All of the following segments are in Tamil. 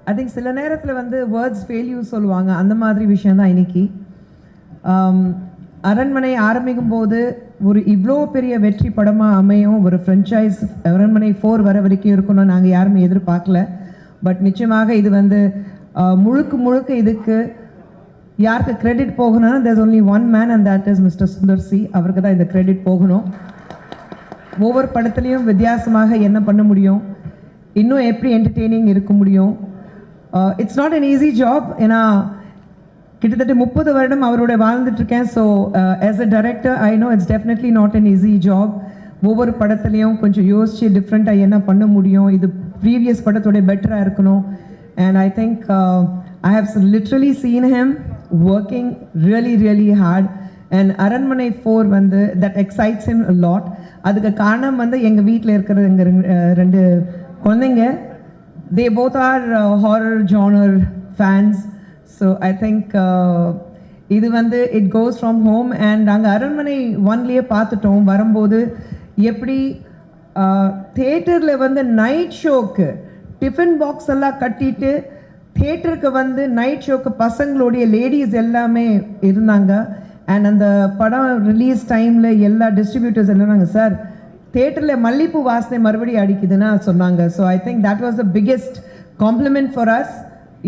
ஐ திங்க் சில நேரத்தில் வந்து வேர்ட்ஸ் ஃபெயில்யூ சொல்லுவாங்க, அந்த மாதிரி விஷயந்தான் இன்னைக்கு. அரண்மனை ஆரம்பிக்கும் போது ஒரு இவ்வளோ பெரிய வெற்றி படமாக அமையும், ஒரு ஃப்ரென்ச்சைஸ் அரண்மனை 4 வர வரைக்கும் இருக்கணும்னு நாங்கள் யாருமே எதிர்பார்க்கல. பட் நிச்சயமாக இது வந்து முழுக்க இதுக்கு யாருக்கு கிரெடிட் போகணும்னா there's only one man and that is mister Sundar C. அவருக்கு தான் இந்த கிரெடிட் போகணும். ஒவ்வொரு படத்துலையும் வித்தியாசமாக என்ன பண்ண முடியும், இன்னும் எப்படி என்டர்டெய்னிங் இருக்க முடியும். It's not an easy job. ஏன்னா கிட்டத்தட்ட 30 வருடம் அவரோட வாழ்ந்துட்டுருக்கேன். So as a director I know it's definitely not an easy job. ஒவ்வொரு படத்துலையும் கொஞ்சம் யோசிச்சு டிஃப்ரெண்ட்டாக என்ன பண்ண முடியும், இது ப்ரீவியஸ் படத்தோட பெட்டராக இருக்கணும். And I think I have literally seen him working really hard, and அரண்மனை 4 வந்து that excites him a lot. அதுக்கு காரணம் வந்து எங்கள் வீட்டில் இருக்கிற எங்கள் 2 குழந்தைங்க, they both are horror genre fans. So I think இது வந்து it goes from home. and நாங்கள் அரண்மனை 1லேயே பார்த்துட்டோம். வரும்போது எப்படி தியேட்டரில் வந்து நைட் ஷோக்கு டிஃபன் பாக்ஸ் எல்லாம் கட்டிட்டு தியேட்டருக்கு வந்து நைட் ஷோக்கு பசங்களுடைய லேடிஸ் எல்லாமே இருந்தாங்க. அண்ட் அந்த படம் ரிலீஸ் டைமில் எல்லா டிஸ்ட்ரிபியூட்டர்ஸ் எல்லாம் நாங்கள் சார் தியேட்டரில் மல்லிப்பூ வாசனை மறுபடியும் அடிக்குதுன்னா சொன்னாங்க. So I think that was the biggest compliment for us.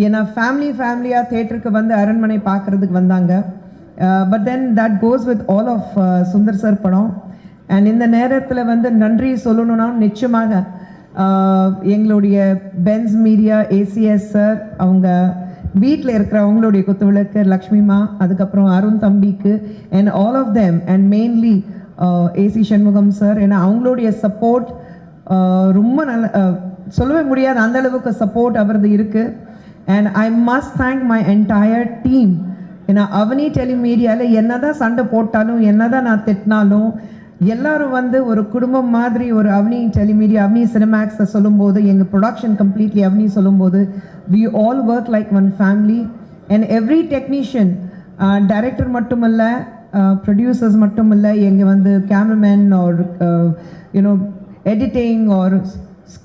ஏன்னா ஃபேமிலியாக தியேட்டருக்கு வந்து அரண்மனை பார்க்குறதுக்கு வந்தாங்க. But then that goes with all of Sundar sir படம். அண்ட் இந்த நேரத்தில் வந்து நன்றி சொல்லணும்னா நிச்சயமாக எங்களுடைய பென்ஸ் மீடியா ஏசிஎஸ் சார், அவங்க வீட்டில் இருக்கிற அவங்களுடைய குத்துவிளக்கு லக்ஷ்மிமா, அதுக்கப்புறம் அருண் தம்பிக்கு and all of them, and mainly AC Shanmugam sir. ஏன்னா அவங்களுடைய சப்போர்ட் ரொம்ப நல்ல சொல்லவே முடியாது, அந்த அளவுக்கு சப்போர்ட் அவரது இருக்குது. And I must thank my entire team. ஏன்னா அவனி டெலிமீடியாவில் என்ன தான் சண்டை போட்டாலும் என்ன தான் நான் திட்டினாலும் எல்லாரும் வந்து ஒரு குடும்பம் மாதிரி ஒரு அவனி டெலிமீடியா அவனி சினிமேக்ஸை சொல்லும்போது, எங்கள் ப்ரொடக்ஷன் கம்ப்ளீட்லி அவனி சொல்லும்போது we all work like one family. and every technician, director மட்டும் இல்லை, ப்ரொடியூசர்ஸ் மட்டும் இல்லை, எங்கள் வந்து cameraman or you know editing or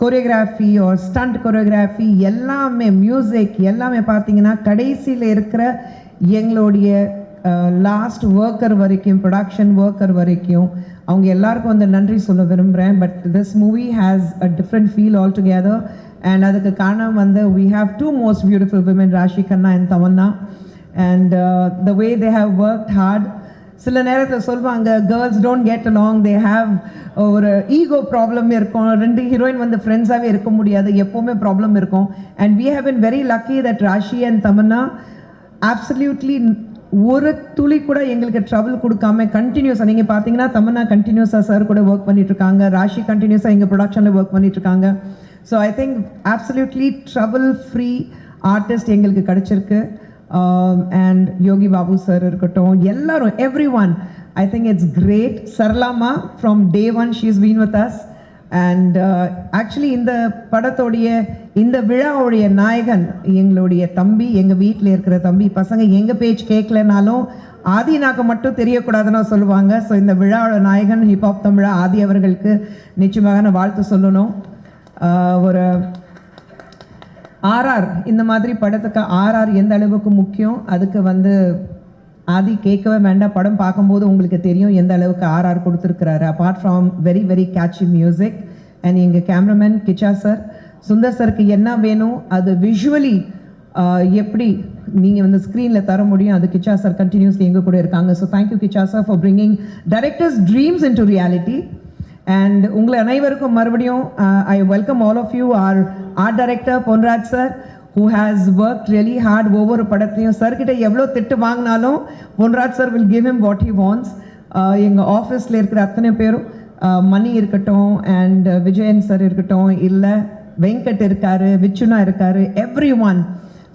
choreography or stunt choreography எல்லாமே, மியூசிக் எல்லாமே பார்த்தீங்கன்னா கடைசியில் இருக்கிற எங்களுடைய லாஸ்ட் ஒர்க்கர் வரைக்கும், ப்ரொடக்ஷன் ஒர்க்கர் வரைக்கும் அவங்க எல்லாருக்கும் வந்து நன்றி சொல்ல விரும்புகிறேன். But this movie has a different feel all together. And அதுக்கு காரணம் வந்து we have 2 most beautiful women, Raashi Kanna and Tamannaah. and the way they have worked hard. சில நேரத்தில் சொல்லுவாங்க girls don't get along, they have ஒரு ஈகோ ப்ராப்ளம் இருக்கும், 2 ஹீரோயின் வந்து ஃப்ரெண்ட்ஸாகவே இருக்க முடியாது, எப்போவுமே ப்ராப்ளம் இருக்கும். And we have been very lucky that Raashi and Tamannaah absolutely ஒரு துளி கூட எங்களுக்கு ட்ரபிள் கொடுக்காம கண்டினியூஸாக, நீங்கள் பார்த்தீங்கன்னா தமன்னா கண்டினியூஸாக சார் கூட ஒர்க் பண்ணிட்டுருக்காங்க, ராஷி கண்டினியூஸாக எங்கள் ப்ரொடக்ஷனில் ஒர்க் பண்ணிட்டுருக்காங்க. So I think absolutely trouble free artist எங்களுக்கு கிடச்சிருக்கு. அண்ட் யோகி பாபு சார் இருக்கட்டும், எல்லாரும் every one, I think it's great. Saralamma from day 1 she has been with us. And actually இந்த படத்தோடைய இந்த விழாவுடைய நாயகன் எங்களுடைய தம்பி, எங்கள் வீட்டில் இருக்கிற தம்பி. பசங்க எங்கள் பேச்சு கேட்கலனாலும் ஆதினாக்க மட்டும் தெரியக்கூடாதுன்னு சொல்லுவாங்க. ஸோ இந்த விழாவோட நாயகன் ஹிப்ஹாப் தமிழா ஆதி அவர்களுக்கு நிச்சயமாக நான் வாழ்த்து சொல்லணும். ஒரு ஆர்ஆர் இந்த மாதிரி படத்துக்கு ஆர்ஆர் எந்த அளவுக்கு முக்கியம், அதுக்கு வந்து ஆதி கேட்கவே வேண்டாம், படம் பார்க்கும்போது உங்களுக்கு தெரியும் எந்த அளவுக்கு ஆர்ஆர் கொடுத்துருக்கிறாரு. Apart from very catchy music. And எங்கள் கேமராமேன் கிச்சா சார், சுந்தர் சருக்கு என்ன வேணும் அது விஷுவலி எப்படி நீங்கள் வந்து ஸ்க்ரீனில் தர முடியும், அது கிச்சா சார் கண்டினியூஸ்லி எங்கள் கூட இருக்காங்க. So thank you Kiccha sir for bringing directors dreams into reality. And உங்களை அனைவருக்கும் மறுபடியும் I welcome all of you art director Ponraj sir, who has worked really hard. ஒவ்வொரு படத்தையும் சார்கிட்ட எவ்வளோ திட்டு வாங்கினாலும் Ponraj sir will give him what he wants. எங்கள் ஆஃபீஸில் இருக்கிற அத்தனை பேரும், மணி இருக்கட்டும் அண்ட் விஜயன் சார் இருக்கட்டும், இல்லை வெங்கட் இருக்காரு, விச்சுனா இருக்காரு, everyone.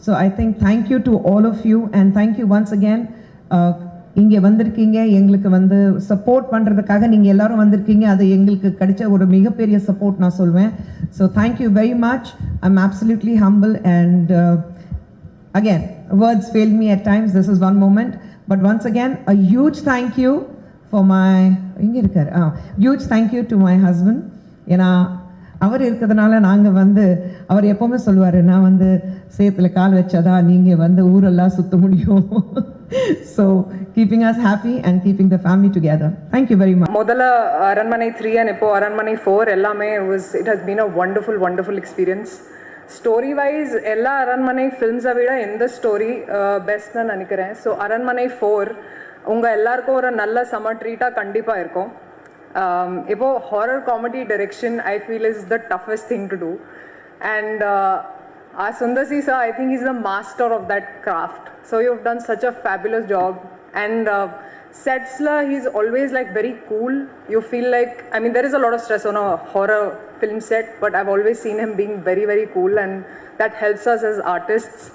So I think thank you to all of you and thank you once again. இங்கே வந்திருக்கீங்க எங்களுக்கு வந்து சப்போர்ட் பண்ணுறதுக்காக, நீங்கள் எல்லாரும் வந்திருக்கீங்க, அது எங்களுக்கு கிடைச்ச ஒரு மிகப்பெரிய சப்போர்ட் நான் சொல்வேன். So thank you very much. I'm absolutely humble and again words fail me at times. This is one moment, but once again a huge thank you for my huge thank you to my husband. ஏன்னா அவர் இருக்கிறதுனால நாங்கள் வந்து அவர் எப்போவுமே சொல்லுவார், நான் வந்து சேத்துல கால் வச்சாதா நீங்கள் வந்து ஊரெல்லாம் சுற்ற முடியும். So keeping us happy and keeping the family together. Thank you very much. முதல்ல அரண்மனை 3 அண்ட் இப்போ அரண்மனை 4 எல்லாமே it has been a wonderful experience. Story wise எல்லா அரண்மனை ஃபில்ம்ஸை விட எந்த ஸ்டோரி பெஸ்ட்னு நினைக்கிறேன். ஸோ அரண்மனை 4 உங்கள் எல்லாருக்கும் ஒரு நல்ல சம்மர் ட்ரீட்டாக கண்டிப்பாக இருக்கும். இப்போ horror comedy direction I feel is the toughest thing to do. And Sundar C sir, I think he's the master of that craft. So you've done such a fabulous job. And Setsla, he's always like very cool. You feel like, I mean, there is a lot of stress on a horror film set, but I've always seen him being very cool, and that helps us as artists.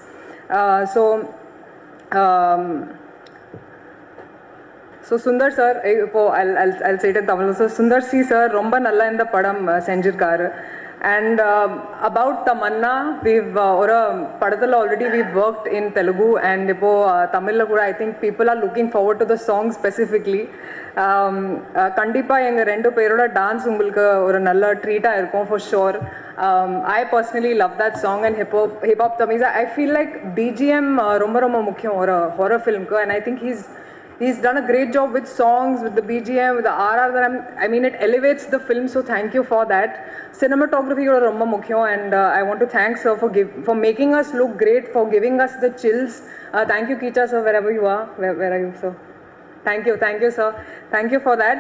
So Sundar sir, I'll say it in Tamil. So Sundar C sir, romba nalla indha padam senjirkaru. And about Tamanna, we've padathula already we've worked in Telugu, and ipo Tamil la kuda I think people are looking forward to the song specifically. Kandipa enga rendu peroda dance ungalku oru nalla treat ah irukum for sure. I personally love that song, and hip hop Tamiza, I feel like BGM romba mukyam or horror film ku, and I think he's done a great job with songs, with the BGM, with the RR. I mean, it elevates the film, so thank you for that. Cinematography is romba mukyam, and I want to thank sir for making us look great, for giving us the chills. Thank you, Kicha sir, wherever you are. Where are you, sir? Thank you, sir. Thank you for that.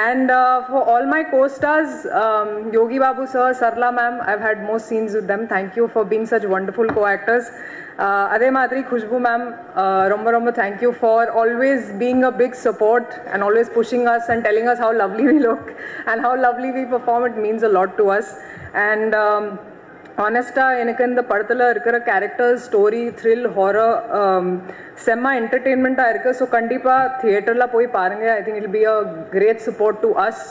And for all my co-stars, Yogi Babu sir, Sarla ma'am, I've had most scenes with them. Thank you for being such wonderful co-actors. Adhe Madri, Khushbu ma'am, romba thank you for always being a big support and always pushing us and telling us how lovely we look and how lovely we perform. It means a lot to us. And honesta, எனக்கு இந்த படத்தில் இருக்கிற கேரக்டர்ஸ், ஸ்டோரி, த்ரில், ஹாரர் செம்ம என்டர்டெயின்மெண்ட்டாக இருக்குது. ஸோ கண்டிப்பாக தியேட்டரில் போய் பாருங்கள். I think it be a great support to us,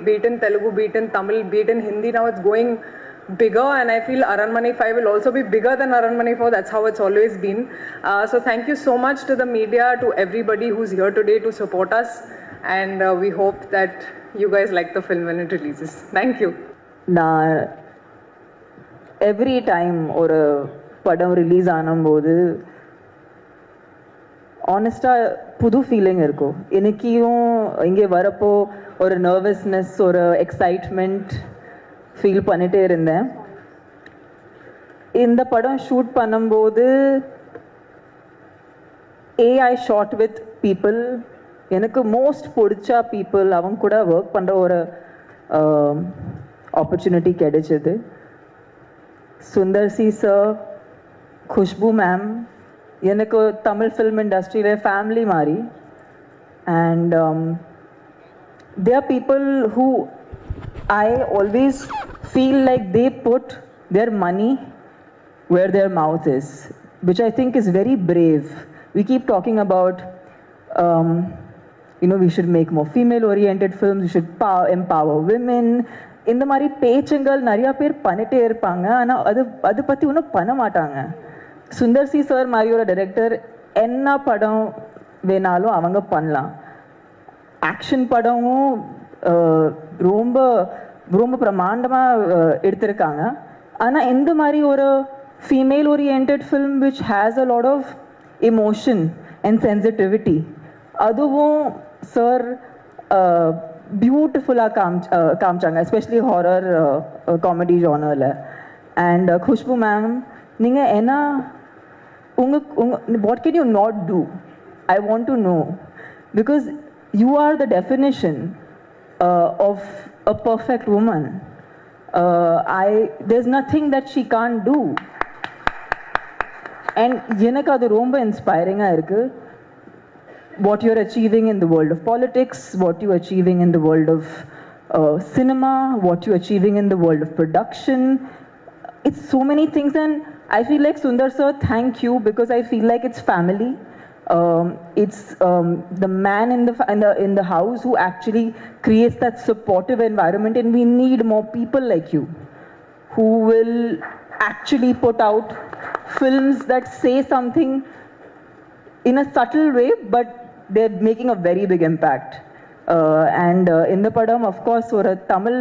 be it in Telugu, be it in Tamil, be it in Hindi. Now it's going bigger, and I feel Aranmanai 5 will also be bigger than Aranmanai 4. That's how it's always been. So thank you so much to the media, to everybody who's here today to support us, and we hope that you guys like the film when it releases. Thank you. Every time ஒரு படம் ரிலீஸ் ஆனும்போது ஆனஸ்டாக புது ஃபீலிங் இருக்கும். எனக்கும் இங்கே வரப்போ ஒரு நர்வஸ்னஸ், ஒரு எக்ஸைட்மெண்ட் ஃபீல் பண்ணிகிட்டே இருந்தேன். இந்த படம் ஷூட் பண்ணும்போது ஐ ஷாட் வித் பீப்புள், எனக்கு மோஸ்ட் பிடிச்ச பீப்புள், அவங்க கூட ஒர்க் பண்ணுற ஒரு ஆப்பர்ச்சுனிட்டி கிடைச்சிது. Sundar C sir, Khushbu ma'am, எனக்கு தமிழ் ஃபில்ம் இண்டஸ்ட்ரியில் ஃபேமிலி மாதிரி. And there are people who I always feel like they put their money where their mouth is, which I think is very brave. We keep talking about we should make more female oriented films, we should empower women. இந்த மாதிரி பேச்சுங்கள் நிறையா பேர் பண்ணிட்டே இருப்பாங்க, ஆனால் அது பற்றி ஒன்றும் பண்ண மாட்டாங்க. சுந்தர் சி சார் மாதிரி ஒரு டைரக்டர் என்ன படம் வேணாலும் அவங்க பண்ணலாம். ஆக்ஷன் படமும் ரொம்ப ரொம்ப பிரமாண்டமாக எடுத்திருக்காங்க. ஆனால் இந்த மாதிரி ஒரு female oriented film which has a lot of emotion and sensitivity, அதுவும் சார் பியூட்டிஃபுல்லாக காமிச்சாங்க, எஸ்பெஷலி ஹாரர் காமெடி ஜானரில். அண்ட் குஷ்பு மேம், நீங்கள் என்ன what can you not do? I want to know, because you are the definition of a perfect woman. There's nothing that she can't do. And எனக்கு அது ரொம்ப இன்ஸ்பைரிங்காக இருக்குது. What you're achieving in the world of politics, what you're achieving in the world of cinema, what you're achieving in the world of production. It's so many things, and I feel like Sundar sir, thank you, because I feel like it's family. It's the man in the house who actually creates that supportive environment, and we need more people like you who will actually put out films that say something in a subtle way, but they're making a very big impact. And in the padam, of course, ஒரு தமிழ்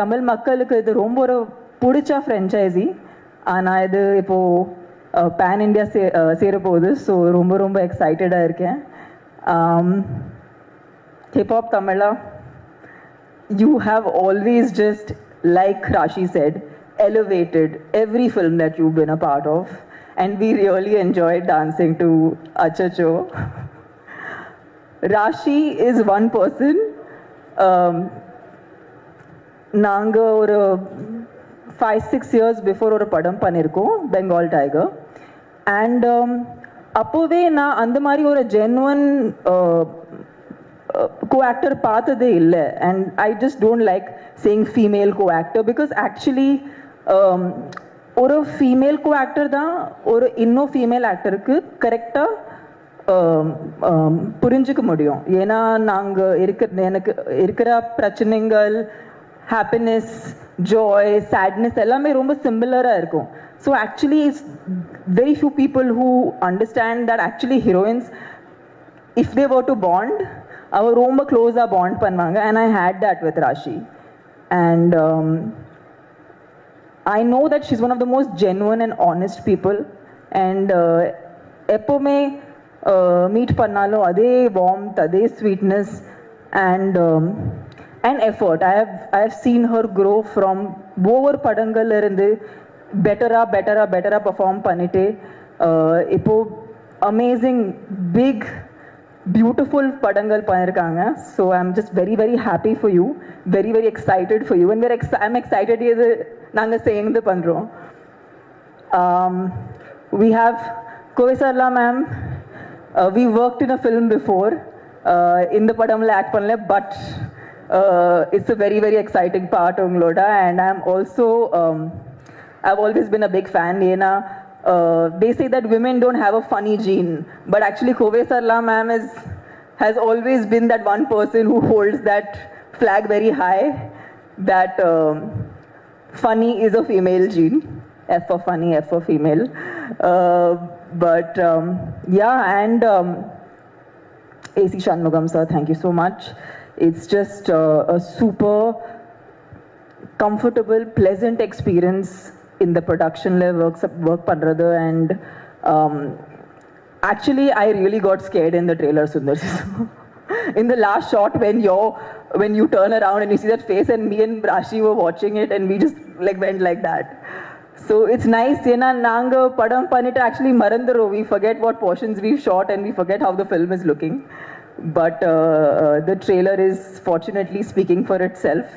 தமிழ் மக்களுக்கு இது ரொம்ப ஒரு பிடிச்ச ஃப்ரெஞ்சைசி. ஆனால் இது இப்போது பேன் இண்டியா சேர போகுது. ஸோ ரொம்ப ரொம்ப எக்ஸைட்டடாக இருக்கேன். Hip hop Tamizha, you have always just, like Rashi said, elevated every film that you've been a part of, and we really enjoyed dancing to Achacho. Rashi is one person. நாங்க ஒரு 5-6 years before ஒரு படம் பண்ணியிருக்கோம், பெங்கால் டைகர். அண்ட் அப்போவே நான் அந்த மாதிரி ஒரு ஜென்வன் co-actor பார்த்ததே இல்லை. And I just don't like saying female co-actor because actually ஒரு ஃபீமேல் co-actor தான் ஒரு இன்னும் ஃபீமேல் ஆக்டருக்கு கரெக்டாக புரிஞ்சுக்க முடியும். ஏன்னா நாங்கள் எனக்கு இருக்கிற பிரச்சனைகள், ஹாப்பினஸ், ஜாய், சேட்னஸ் எல்லாமே ரொம்ப சிமிலராக இருக்கும். So actually it's very few people who understand that actually heroines if they were to bond அவர் ரொம்ப க்ளோஸாக பாண்ட் பண்ணுவாங்க. And I had that with Raashi. And I know that she's one of the most genuine and honest people. And எப்போவுமே மீட் பண்ணாலும் அதே warmth, அதே sweetness and effort. I have seen her grow from ஒவ்வொரு படங்கள்ல இருந்து பெட்டரா பெர்ஃபார்ம் பண்ணிட்டு இப்போ அமேசிங் பிக் பியூட்டிஃபுல் படங்கள் பண்ணியிருக்காங்க. So I am just very very happy for you, very very excited for you. And I am excited இது நாங்கள் சேர்ந்து பண்ணுறோம். We have Kovai Sarala ma'am. We worked in a film before. இந்த படம்ல ஆக்ட் பண்ணல, but it's a very very exciting part உங்களோட. And I am also I've always been a big fan. They say that women don't have a funny gene, but actually Kove Sarla ma'am has always been that one person who holds that flag very high, that funny is a female gene. F for funny, F for female. Yeah, and AC Shanmugam sir, thank you so much. It's just a super comfortable, pleasant experience in the production work பண்றது. And actually I really got scared in the trailer, Sundar. In the last shot when you turn around and you see that face, and me and Rashi were watching it and we just like went like that. So it's nice. ஏன்னா நாங்க படம் பண்ணிட்டு actually மறந்துறோம். We forget what portions we've shot and we forget how the film is looking. But the trailer is fortunately speaking for itself.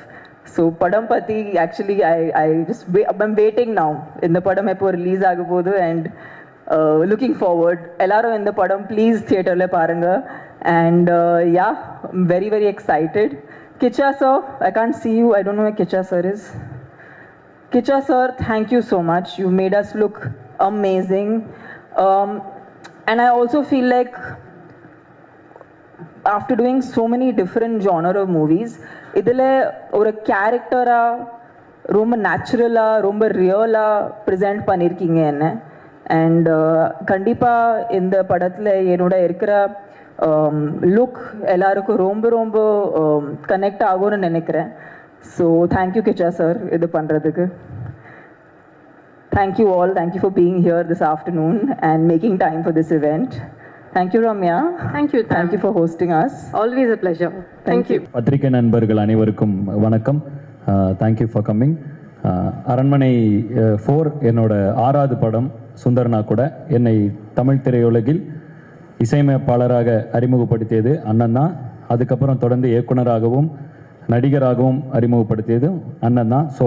So padam pati actually I'm waiting now in the padam epo release agapodu. And looking forward. Ellarum in the padam please theater le parunga. And yeah, I'm very very excited. Kicha sir, I can't see you, I don't know where Kicha sir is. Kicha sir, thank you so much. You made us look amazing. And I also feel like after doing so many different genre of movies, இதில் ஒரு கேரக்டராக ரொம்ப நேச்சுரலாக ரொம்ப ரியலாக ப்ரெசென்ட் பண்ணியிருக்கீங்க என்ன. அண்ட் கண்டிப்பாக இந்த படத்தில் என்னோட இருக்கிற லுக் எல்லாருக்கும் ரொம்ப ரொம்ப கனெக்ட் ஆகும்னு நினைக்கிறேன். ஸோ தேங்க்யூ கிச்சா சார் இது பண்ணுறதுக்கு. Thank you all. Thank you for being here this afternoon and making time for this event. Thank you, Ramya. Thank you. Thank you for hosting us. Always a pleasure. Thank you. பத்திரிகை நண்பர்கள் அனைவருக்கும் வணக்கம். Thank you for coming. அரண்மனை 4 என்னோட 6வது படம். சுந்தர்னா கூட என்னை தமிழ் திரையுலகில் இசையமைப்பாளராக அறிமுகப்படுத்தியது அண்ணன் தான். அதுக்கப்புறம் தொடர்ந்து இயக்குனராகவும் நடிகராகவும் அறிமுகப்படுத்தியது அண்ணன் தான். ஸோ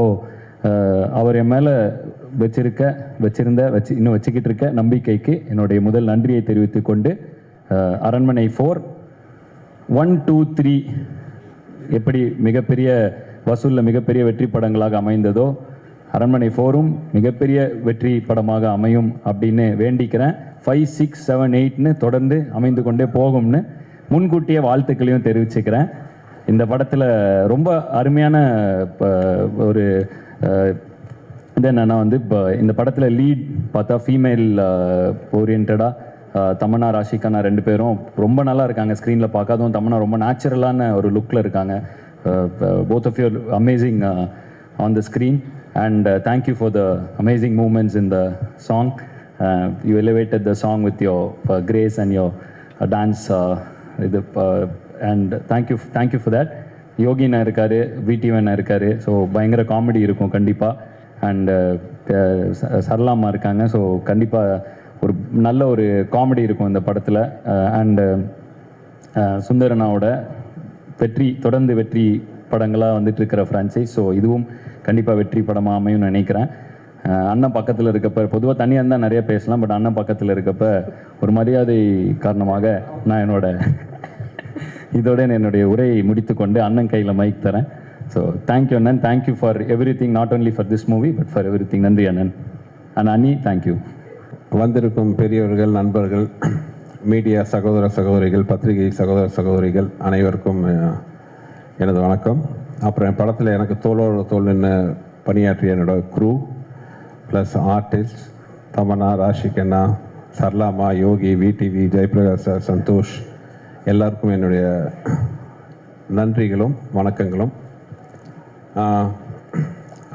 அவர் என் மேலே இன்னும் வச்சுக்கிட்டு இருக்க நம்பிக்கைக்கு என்னுடைய முதல் நன்றியை தெரிவித்துக் கொண்டு, அரண்மனை 4 1, 2, 3 எப்படி மிகப்பெரிய வசூலில் மிகப்பெரிய வெற்றி படங்களாக அமைந்ததோ, அரண்மனை 4ம் மிகப்பெரிய வெற்றி படமாக அமையும் அப்படின்னு வேண்டிக்கிறேன். 5, 6, 7, 8ன்னு தொடர்ந்து அமைந்து கொண்டே போகும்னு முன்கூட்டிய வாழ்த்துக்களையும் தெரிவிச்சுக்கிறேன். இந்த படத்தில் ரொம்ப அருமையான ஒரு இது என்னென்னா இப்போ இந்த படத்தில் லீட் பார்த்தா ஃபீமேல் ஓரியன்டாக தமன்னா ராஷிகா 2 பேரும் ரொம்ப நல்லா இருக்காங்க. ஸ்க்ரீனில் பார்க்காதும் தமன்னா ரொம்ப நேச்சுரலான ஒரு லுக்கில் இருக்காங்க. both of you are amazing on the screen, and thank you for the amazing movements in the song. You elevated the song with your grace and your dance, and thank you for that. யோகினா இருக்காரு, விடிவனா இருக்காரு, ஸோ பயங்கர காமெடி இருக்கும் கண்டிப்பாக. அண்டு சரளாமா இருக்காங்க, ஸோ கண்டிப்பாக ஒரு நல்ல ஒரு காமெடி இருக்கும் இந்த படத்தில். அண்டு சுந்தரனாவோட தொடர்ந்து வெற்றி படங்களாக வந்துட்டு இருக்கிற ஃப்ரான்ச்சைஸ், ஸோ இதுவும் கண்டிப்பாக வெற்றி படமாக அமையும்னு நினைக்கிறேன். அண்ணன் பக்கத்தில் இருக்கப்போ பொதுவாக தனியாக இருந்தால் நிறைய பேசலாம், பட் அண்ணன் பக்கத்தில் இருக்கப்போ ஒரு மரியாதை காரணமாக நான் இதோட என்னுடைய உரையை முடித்துக்கொண்டு அண்ணன் கையில் மைக் தரேன். ஸோ தேங்க்யூ அண்ணன், thank you for every thing, not only for this movie but for every thing. நன்றி அண்ணன். அண்ணி தேங்க்யூ. வந்திருக்கும் பெரியவர்கள், நண்பர்கள், மீடியா சகோதர சகோதரிகள், பத்திரிகை சகோதர சகோதரிகள் அனைவருக்கும் எனது வணக்கம். அப்புறம் என் படத்தில் எனக்கு தோளோடு தோல் நின்று பணியாற்றிய என்னோட crew plus artist Tamannaah, Raashi Khanna, Saralamma, Yogi, VTV, Jayaprakash sir, Santhosh, எல்லாருக்கும் என்னுடைய நன்றிகளும் வணக்கங்களும்.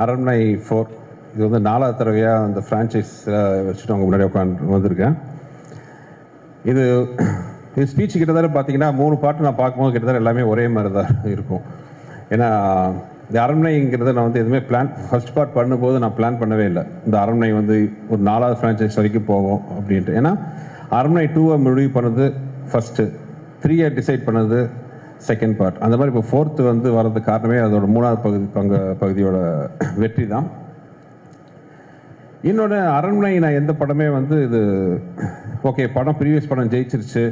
அரண்மனை 4 இது வந்து 4வது தடவையாக அந்த ஃப்ரான்ச்சைஸில் வச்சுட்டு அவங்க முன்னாடி உட்காந்து வந்திருக்கேன். இது ஸ்பீச் கிட்டத்தட்ட பார்த்தீங்கன்னா 3 பாட்டு நான் பார்க்கும்போது கிட்டத்தட்ட எல்லாமே ஒரே மாதிரி தான் இருக்கும். ஏன்னா இந்த அரண்மனைங்கிறத நான் வந்து எதுவுமே ஃபர்ஸ்ட் பார்ட் பண்ணும்போது நான் பிளான் பண்ணவே இல்லை. இந்த அரண்மனை வந்து ஒரு 4வது ஃப்ரான்ச்சைஸ் வரைக்கும் போகும் அப்படின்ட்டு. ஏன்னா அரண்மனை 2 முடிவு பண்ணது ஃபஸ்ட்டு, 3 டிசைட் பண்ணது செகண்ட் பார்ட். அந்த மாதிரி இப்போ 4th வந்து வர்றதுக்கு காரணமே அதோட 3வது பகுதியோட வெற்றி தான். இன்னொன்று, அரண்மனை நான் எந்த படமே வந்து இது ஓகே படம் ப்ரீவியஸ் படம் ஜெயிச்சிருச்சு,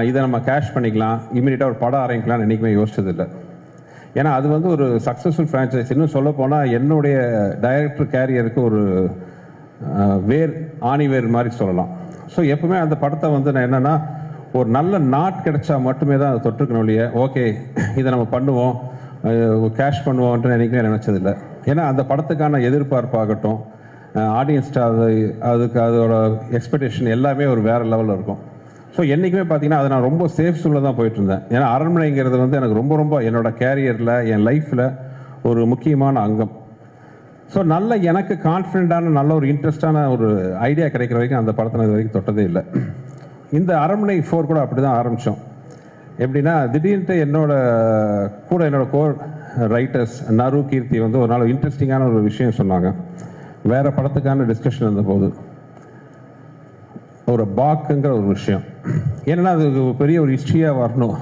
இதை நம்ம கேஷ் பண்ணிக்கலாம், இமீடியட்டாக ஒரு படம் ஆரம்பிக்கலாம்னு என்றைக்குமே யோசிச்சதில்லை. ஏன்னா அது வந்து ஒரு சக்ஸஸ்ஃபுல் ஃப்ரான்ச்சைஸ். இன்னும் சொல்ல போனால் என்னுடைய டைரக்டர் கேரியருக்கு ஒரு ஆணிவேர் மாதிரி சொல்லலாம். ஸோ எப்பவுமே அந்த படத்தை வந்து நான் என்னென்னா ஒரு நல்ல நாட் கிடைச்சா மட்டுமே தான் அதை தொற்றுக்கணும் இல்லையா, ஓகே இதை நம்ம பண்ணுவோம், கேஷ் பண்ணுவோம்ன்ட்டு என்றைக்குமே நினச்சதில்லை. ஏன்னா அந்த படத்துக்கான எதிர்பார்ப்பாகட்டும், ஆடியன்ஸ்ட்டு அதுக்கு அதோட எக்ஸ்பெக்டேஷன் எல்லாமே ஒரு வேறு லெவலில் இருக்கும். ஸோ என்றைக்குமே பார்த்தீங்கன்னா அதை நான் ரொம்ப சேஃப் சூழலில் தான் போயிட்டுருந்தேன். ஏன்னா அரண்மனைங்கிறது வந்து எனக்கு ரொம்ப ரொம்ப என்னோடய கேரியரில், என் லைஃப்பில் ஒரு முக்கியமான அங்கம். ஸோ நல்ல எனக்கு கான்ஃபிடென்ட்டான நல்ல ஒரு இன்ட்ரெஸ்டான ஒரு ஐடியா கிடைக்கிற வரைக்கும் அந்த படத்தை இது வரைக்கும் தொட்டதே இல்லை. இந்த அரண்மனை 4 கூட அப்படி தான் ஆரம்பித்தோம். எப்படின்னா திடீர்னு என்னோட கோர் ரைட்டர்ஸ் நரு, கீர்த்தி வந்து ஒரு நாள் இன்ட்ரெஸ்டிங்கான ஒரு விஷயம் சொன்னாங்க. வேறு படத்துக்கான டிஸ்கஷன் இருந்தபோது ஒரு பாக்குங்கிற ஒரு விஷயம், ஏன்னா அது பெரிய ஒரு ஹிஸ்ட்ரியாக வரணும்.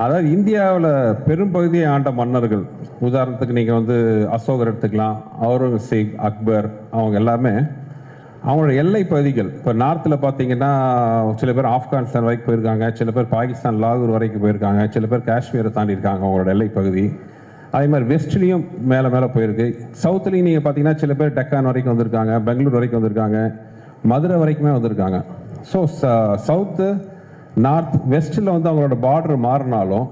அதாவது இந்தியாவில் பெரும்பகுதியை ஆண்ட மன்னர்கள், உதாரணத்துக்கு நீங்கள் வந்து அசோகர் எடுத்துக்கலாம், அவுரங்கசீப், அக்பர், அவங்க எல்லாமே அவங்களோட எல்லை பகுதிகள். இப்போ நார்த்தில் பார்த்தீங்கன்னா சில பேர் ஆப்கானிஸ்தான் வரைக்கும் போயிருக்காங்க, சில பேர் பாகிஸ்தான் லாகூர் வரைக்கும் போயிருக்காங்க, சில பேர் காஷ்மீரை தாண்டியிருக்காங்க அவங்களோட எல்லை பகுதி. அதே மாதிரி வெஸ்ட்லேயும் மேலே மேலே போயிருக்கு. சவுத்துலேயும் நீங்கள் பார்த்தீங்கன்னா சில பேர் டெக்கான் வரைக்கும் வந்திருக்காங்க, பெங்களூர் வரைக்கும் வந்திருக்காங்க, மதுரை வரைக்குமே வந்திருக்காங்க. ஸோ சவுத்து, நார்த், வெஸ்ட்டில் வந்து அவங்களோட பார்டர் மாறினாலும்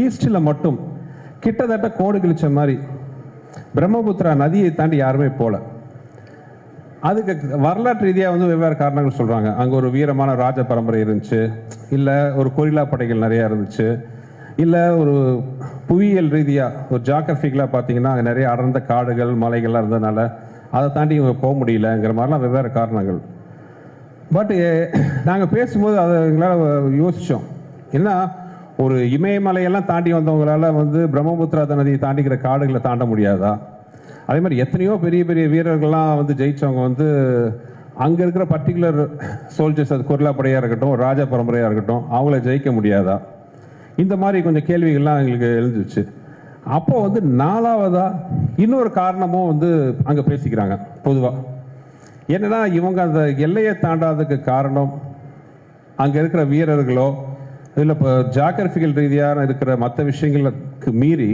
ஈஸ்டில் மட்டும் கிட்டத்தட்ட கோடு கிழிச்ச மாதிரி பிரம்மபுத்திரா நதியை தாண்டி யாருமே போகல. அதுக்கு வரலாற்று ரீதியாக வந்து வெவ்வேறு காரணங்கள் சொல்கிறாங்க. அங்கே ஒரு வீரமான ராஜ பரம்பரை இருந்துச்சு, இல்லை ஒரு கொரில்லா படைகள் நிறையா இருந்துச்சு, இல்லை ஒரு புவியியல் ரீதியாக ஒரு ஜாகிரபிக்கலாக பார்த்தீங்கன்னா அங்கே நிறைய அடர்ந்த காடுகள், மலைகள்லாம் இருந்ததுனால அதை தாண்டி இவங்க போக முடியலங்கிற மாதிரிலாம் வெவ்வேறு காரணங்கள். பட் நாங்கள் பேசும்போது அதை எங்களால் யோசித்தோம், ஏன்னா ஒரு இமயமலையெல்லாம் தாண்டி வந்தவங்களால வந்து பிரம்மபுத்திரா நதியை தாண்டிக்கிற காடுகளை தாண்ட முடியாதா? அதே மாதிரி எத்தனையோ பெரிய பெரிய வீரர்கள்லாம் வந்து ஜெயித்தவங்க வந்து அங்கே இருக்கிற பர்டிகுலர் சோல்ஜர்ஸ், அது கொரில்லா படையாக இருக்கட்டும், ராஜா பரம்பரையாக இருக்கட்டும், அவங்கள ஜெயிக்க முடியாதா? இந்த மாதிரி கொஞ்சம் கேள்விகள்லாம் எங்களுக்கு எழுந்துச்சு. அப்போ வந்து 4வதாக இன்னொரு காரணமும் வந்து அங்கே பேசிக்கிறாங்க. பொதுவாக என்னன்னா இவங்க அந்த எல்லையை தாண்டாததுக்கு காரணம் அங்கே இருக்கிற வீரர்களோ இல்லை இப்போ ஜாகிரபிக்கல் ரீதியான இருக்கிற மற்ற விஷயங்களுக்கு மீறி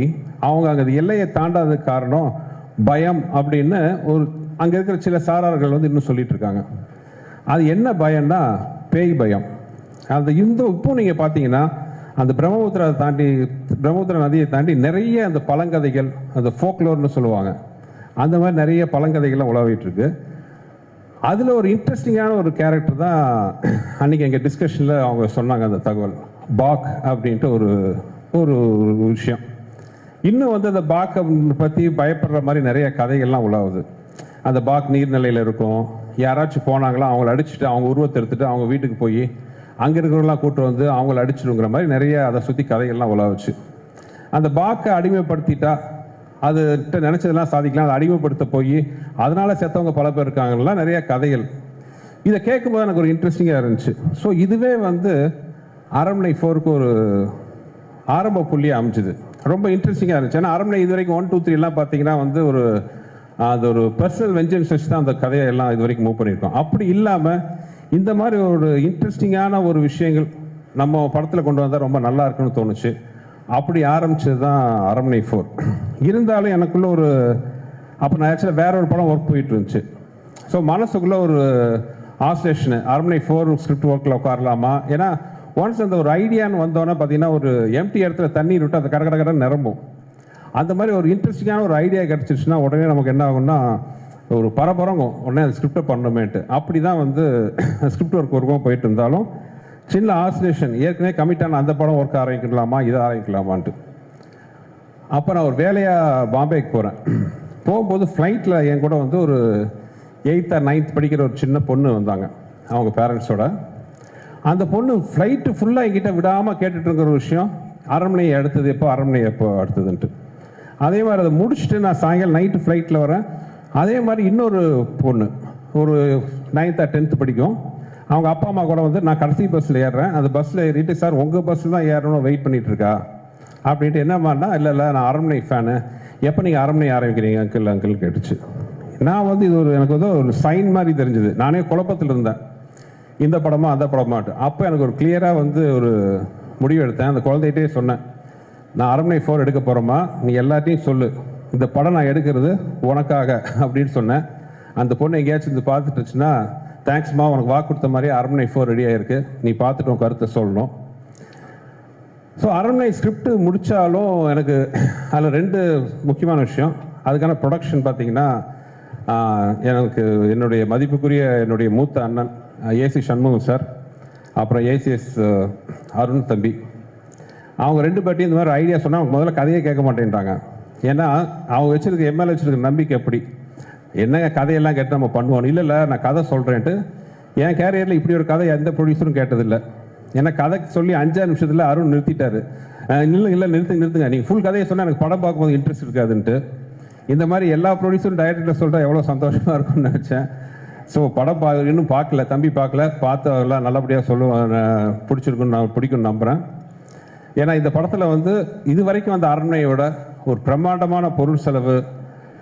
அவங்க அங்கே எல்லையை தாண்டாததுக்கு காரணம் பயம் அப்படின்னு ஒரு அங்கே இருக்கிற சில சாரார்கள் வந்து இன்னும் சொல்லிட்டு இருக்காங்க. அது என்ன பயம்னா பேய் பயம். அந்த இப்போ நீங்கள் பார்த்தீங்கன்னா அந்த பிரம்மபுத்திரா நதியை தாண்டி நிறைய அந்த பழங்கதைகள், அந்த ஃபோக்லோர்னு சொல்லுவாங்க, அந்த மாதிரி நிறைய பழங்கதைகள்லாம் உலாவிட்டு இருக்கு. அதில் ஒரு இன்ட்ரெஸ்டிங்கான ஒரு கேரக்டர் தான் அன்றைக்கி எங்கள் டிஸ்கஷனில் அவங்க சொன்னாங்க. அந்த தகவல் பாக் அப்படின்ட்டு ஒரு ஒரு விஷயம். இன்னும் வந்து அந்த பாக்கை பற்றி பயப்படுற மாதிரி நிறைய கதைகள்லாம் உலாவுது. அந்த பாக் நீர்நிலையில் இருக்கும், யாராச்சும் போனாங்களா அவங்கள அடிச்சுட்டு அவங்க உருவத்தை எடுத்துட்டு அவங்க வீட்டுக்கு போய் அங்கே இருக்கிறவங்களாம் கூட்டு வந்து அவங்கள அடிச்சிடுங்கிற மாதிரி நிறைய அதை சுற்றி கதைகள்லாம் உலாவுச்சு. அந்த பாக்கை அடிமைப்படுத்திட்டா அது நினச்சதெல்லாம் சாதிக்கலாம், அதை அடிமைப்படுத்த போய் அதனால் செத்தவங்க பல பேர் இருக்காங்கலாம் நிறைய கதைகள். இதை கேட்கும்போது எனக்கு ஒரு இன்ட்ரெஸ்டிங்காக இருந்துச்சு. ஸோ இதுவே வந்து அரண்மனை 4க்கு ஒரு ஆரம்ப புள்ளியாக அமைஞ்சுது. ரொம்ப இன்ட்ரெஸ்டிங்காக இருந்துச்சு. ஏன்னா அரண்மனை இது வரைக்கும் 1, 2, 3 எல்லாம் பார்த்தீங்கன்னா வந்து அது ஒரு பர்சனல் வெஞ்சன்ஸ் வச்சு தான் அந்த கதையை எல்லாம் இது வரைக்கும் மூவ் பண்ணியிருக்கோம். அப்படி இல்லாமல் இந்த மாதிரி ஒரு இன்ட்ரெஸ்டிங்கான ஒரு விஷயங்கள் நம்ம படத்தில் கொண்டு வந்தால் ரொம்ப நல்லா இருக்குன்னு தோணுச்சு. அப்படி ஆரம்பிச்சது தான் அரண்மனை 4. இருந்தாலும் எனக்குள்ள ஒரு அப்போ நான் ஆக்சுவலாக வேற ஒரு படம் ஒர்க் போயிட்டு இருந்துச்சு. ஸோ மனசுக்குள்ளே ஒரு ஆசோசியேஷனு அரண்மனை 4 ஸ்கிரிப்ட் ஒர்க்கில் உட்காரலாமா. ஏன்னா ஒன்ஸ் அந்த ஒரு ஐடியான்னு வந்தோன்னே பார்த்தீங்கன்னா ஒரு எம்டி இடத்துல தண்ணீர் விட்டு அது கடை நிரம்பும். அந்த மாதிரி ஒரு இன்ட்ரெஸ்டிங்கான ஒரு ஐடியா கிடச்சிருச்சுன்னா உடனே நமக்கு என்ன ஆகும்னா ஒரு பரபரங்கும் உடனே அது ஸ்கிரிப்டை பண்ணணுமேட்டு. அப்படி தான் வந்து ஸ்கிரிப்ட் ஒர்க் ஒர்க்கும் போயிட்டு இருந்தாலும் சின்ன ஆசோசியேஷன் ஏற்கனவே கமிட்டான அந்த படம் ஒர்க் ஆரம்பிக்கலாமா இதை ஆரம்பிக்கலாமான்ட்டு. அப்போ நான் ஒரு வேலையாக பாம்பேக்கு போகிறேன். போகும்போது ஃப்ளைட்டில் என் கூட வந்து ஒரு 8th or 9th படிக்கிற ஒரு சின்ன பொண்ணு வந்தாங்க அவங்க பேரண்ட்ஸோட. அந்த பொண்ணு ஃப்ளைட்டு ஃபுல்லாக என்கிட்ட விடாமல் கேட்டுட்டு இருக்கிற ஒரு விஷயம், அரண்மனை எப்போ அடுத்ததுன்ட்டு. அதே மாதிரி அதை முடிச்சுட்டு நான் சாயங்காலம் நைட்டு ஃப்ளைட்டில் வரேன். அதே மாதிரி இன்னொரு பொண்ணு ஒரு 9th or 10th படிக்கும். அவங்க அப்பா அம்மா கூட வந்து நான் கடைசி பஸ்ஸில் ஏறுறேன். அந்த பஸ்ஸில் ஏறிட்டு சார் உங்கள் பஸ்ஸில் தான் ஏறணும் வெயிட் பண்ணிகிட்டு இருக்கா அப்படின்ட்டு. என்னம்மாண்ணா இல்லை நான் அரண்மனை ஃபேனு, எப்போ நீங்கள் அரண்மனை ஆரம்பிக்கிறீங்க அங்கிள் கேட்டுச்சு. நான் வந்து இது எனக்கு வந்து ஒரு சைன் மாதிரி தெரிஞ்சுது. நானே குழப்பத்தில் இருந்தேன், இந்த படமா அந்த படமாட்டு. அப்போ எனக்கு ஒரு கிளியராக வந்து ஒரு முடிவு எடுத்தேன். அந்த குழந்தைகிட்டே சொன்னேன், நான் அரண்மனை 4 எடுக்க போகிறோமா, நீ எல்லாத்தையும் சொல்லு, இந்த படம் நான் எடுக்கிறது உனக்காக அப்படின்னு சொன்னேன். அந்த பொண்ணு எங்கேயாச்சும் இந்த பார்த்துட்டுச்சுன்னா தேங்க்ஸ்மா, உனக்கு வாக்கு கொடுத்த மாதிரியே அரண்மனை 4 ரெடியாக இருக்குது, நீ பார்த்துட்டு உன் கருத்தை சொல்லணும். ஸோ அரண்மனை ஸ்கிரிப்ட் முடித்தாலும் எனக்கு அதில் 2 முக்கியமான விஷயம். அதுக்கான ப்ரொடக்ஷன் பார்த்தீங்கன்னா எனக்கு என்னுடைய மதிப்புக்குரிய என்னுடைய மூத்த அண்ணன் ஏசி சண்முகம் சார், அப்புறம் ஏசிஎஸ் அருண் தம்பி, அவங்க 2 பேர்ட்டையும் இந்த மாதிரி ஐடியா சொன்னால் அவங்க முதல்ல கதையே கேட்க மாட்டேன்றாங்க. ஏன்னா அவங்க வச்சுருக்க எம்எல்ஏ வச்சுருக்க நம்பிக்கை எப்படி, என்னங்க கதையெல்லாம் கேட்டு நம்ம பண்ணுவோம். இல்லை நான் கதை சொல்கிறேன்ட்டு என் கேரியரில் இப்படி ஒரு கதை எந்த ப்ரொடியூசரும் கேட்டதில்லை. ஏன்னா கதை சொல்லி 5 நிமிஷத்தில் அருண் நிறுத்திட்டாரு. இல்லை நிறுத்துங்க, நீங்கள் ஃபுல் கதையை சொன்னால் எனக்கு படம் பார்க்கும்போது இன்ட்ரெஸ்ட் இருக்காதுன்ட்டு. இந்த மாதிரி எல்லா ப்ரொடியூசரும் டைரக்டர் சொல்கிறா எவ்வளோ சந்தோஷமாக இருக்கும்னு நினச்சேன். ஸோ படம் இன்னும் பார்க்கல, தம்பி பார்க்கல, பார்த்தவெல்லாம் நல்லபடியாக சொல்லுவேன், பிடிச்சிருக்குன்னு நான் பிடிக்கும்னு நம்புகிறேன். ஏன்னா இந்த படத்தில் வந்து இது வரைக்கும் அந்த அரண்மனையோட ஒரு பிரம்மாண்டமான பொருள் செலவு,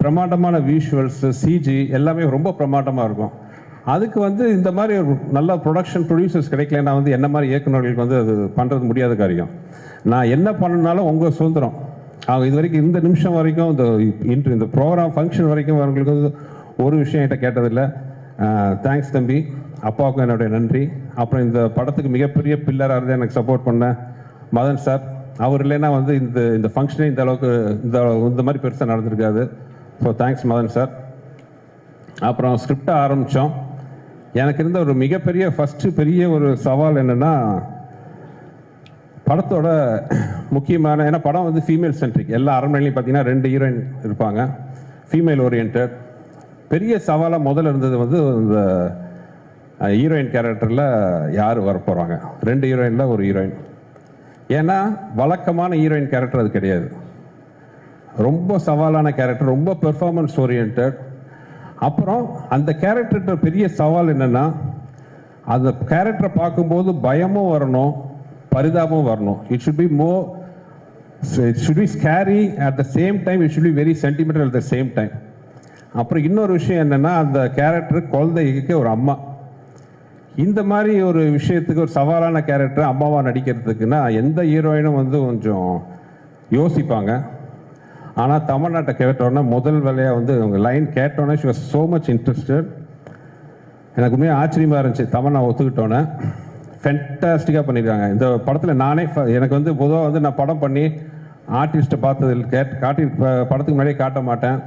பிரம்மாண்டமான விஷுவல்ஸ், சிஜி எல்லாமே ரொம்ப பிரம்மாண்டமாக இருக்கும். அதுக்கு வந்து இந்த மாதிரி ஒரு நல்ல ப்ரொடக்ஷன் ப்ரொடியூசர்ஸ் கிடைக்கலன்னா வந்து என்ன மாதிரி இயக்குநர்களுக்கு வந்து அது பண்ணுறது முடியாத காரியம். நான் என்ன பண்ணனாலும் உங்கள் சுதந்திரம். அவங்க இது வரைக்கும் இந்த நிமிஷம் வரைக்கும் இந்த ப்ரோக்ராம் ஃபங்க்ஷன் வரைக்கும் அவங்களுக்கு வந்து ஒரு விஷயம் என்கிட்ட கேட்டதில்லை. தேங்க்ஸ் தம்பி, அப்பாவுக்கும் என்னுடைய நன்றி. அப்புறம் இந்த படத்துக்கு மிகப்பெரிய பில்லராக இருந்து எனக்கு சப்போர்ட் பண்ண மதன் சார், அவர் இல்லைன்னா வந்து இந்த ஃபங்க்ஷனே இந்த அளவுக்கு இந்த மாதிரி பெருசாக நடந்திருக்காது. So thanks Madan sir. அப்புறம் ஸ்கிரிப்டை ஆரம்பித்தோம். எனக்கு இருந்த ஒரு மிகப்பெரிய பெரிய ஒரு சவால் என்னென்னா, படத்தோட முக்கியமான, ஏன்னா படம் வந்து ஃபீமேல் சென்ட்ரிக், எல்லா அரண்மனையிலையும் பார்த்தீங்கன்னா 2 ஹீரோயின் இருப்பாங்க, ஃபீமேல் ஓரியன்ட். பெரிய சவாலாக முதல்ல இருந்தது வந்து இந்த ஹீரோயின் கேரக்டரில் யார் வரப்போகிறாங்க, 2 ஹீரோயினில் ஒரு ஹீரோயின். ஏன்னா வழக்கமான ஹீரோயின் கேரக்டர் அது கிடையாது, ரொம்ப சவாலான கேரக்டர், ரொம்ப பெர்ஃபார்மன்ஸ் ஓரியன்ட். அப்புறம் அந்த கேரக்டர்கிட்ட பெரிய சவால் என்னென்னா, அந்த கேரக்டரை பார்க்கும்போது பயமும் வரணும், பரிதாபமும் வரணும். It should be scary at the same time, it should be very sentimental at the same time. அப்புறம் இன்னொரு விஷயம் என்னென்னா, அந்த கேரக்டர் குழந்தைக்கு ஒரு அம்மா. இந்த மாதிரி ஒரு விஷயத்துக்கு ஒரு சவாலான கேரக்டர் அம்மாவாக நடிக்கிறதுக்குன்னா எந்த ஹீரோயினும் வந்து கொஞ்சம் யோசிப்பாங்க. ஆனால் தமிழ்நாட்டை கேட்டோன்னே முதல் வேலையாக வந்து அவங்க லைன் கேட்டோன்னே she was so much interested. எனக்கு உண்மையாக ஆச்சரியமாக இருந்துச்சு. தமிழ் ஒத்துக்கிட்டோன்னே ஃபென்டாஸ்டிக்காக பண்ணியிருக்காங்க இந்த படத்தில். நானே எனக்கு வந்து பொதுவாக வந்து நான் படம் பண்ணி ஆர்டிஸ்ட்டை பார்த்ததில் படத்துக்கு முன்னாடியே காட்ட மாட்டேன்.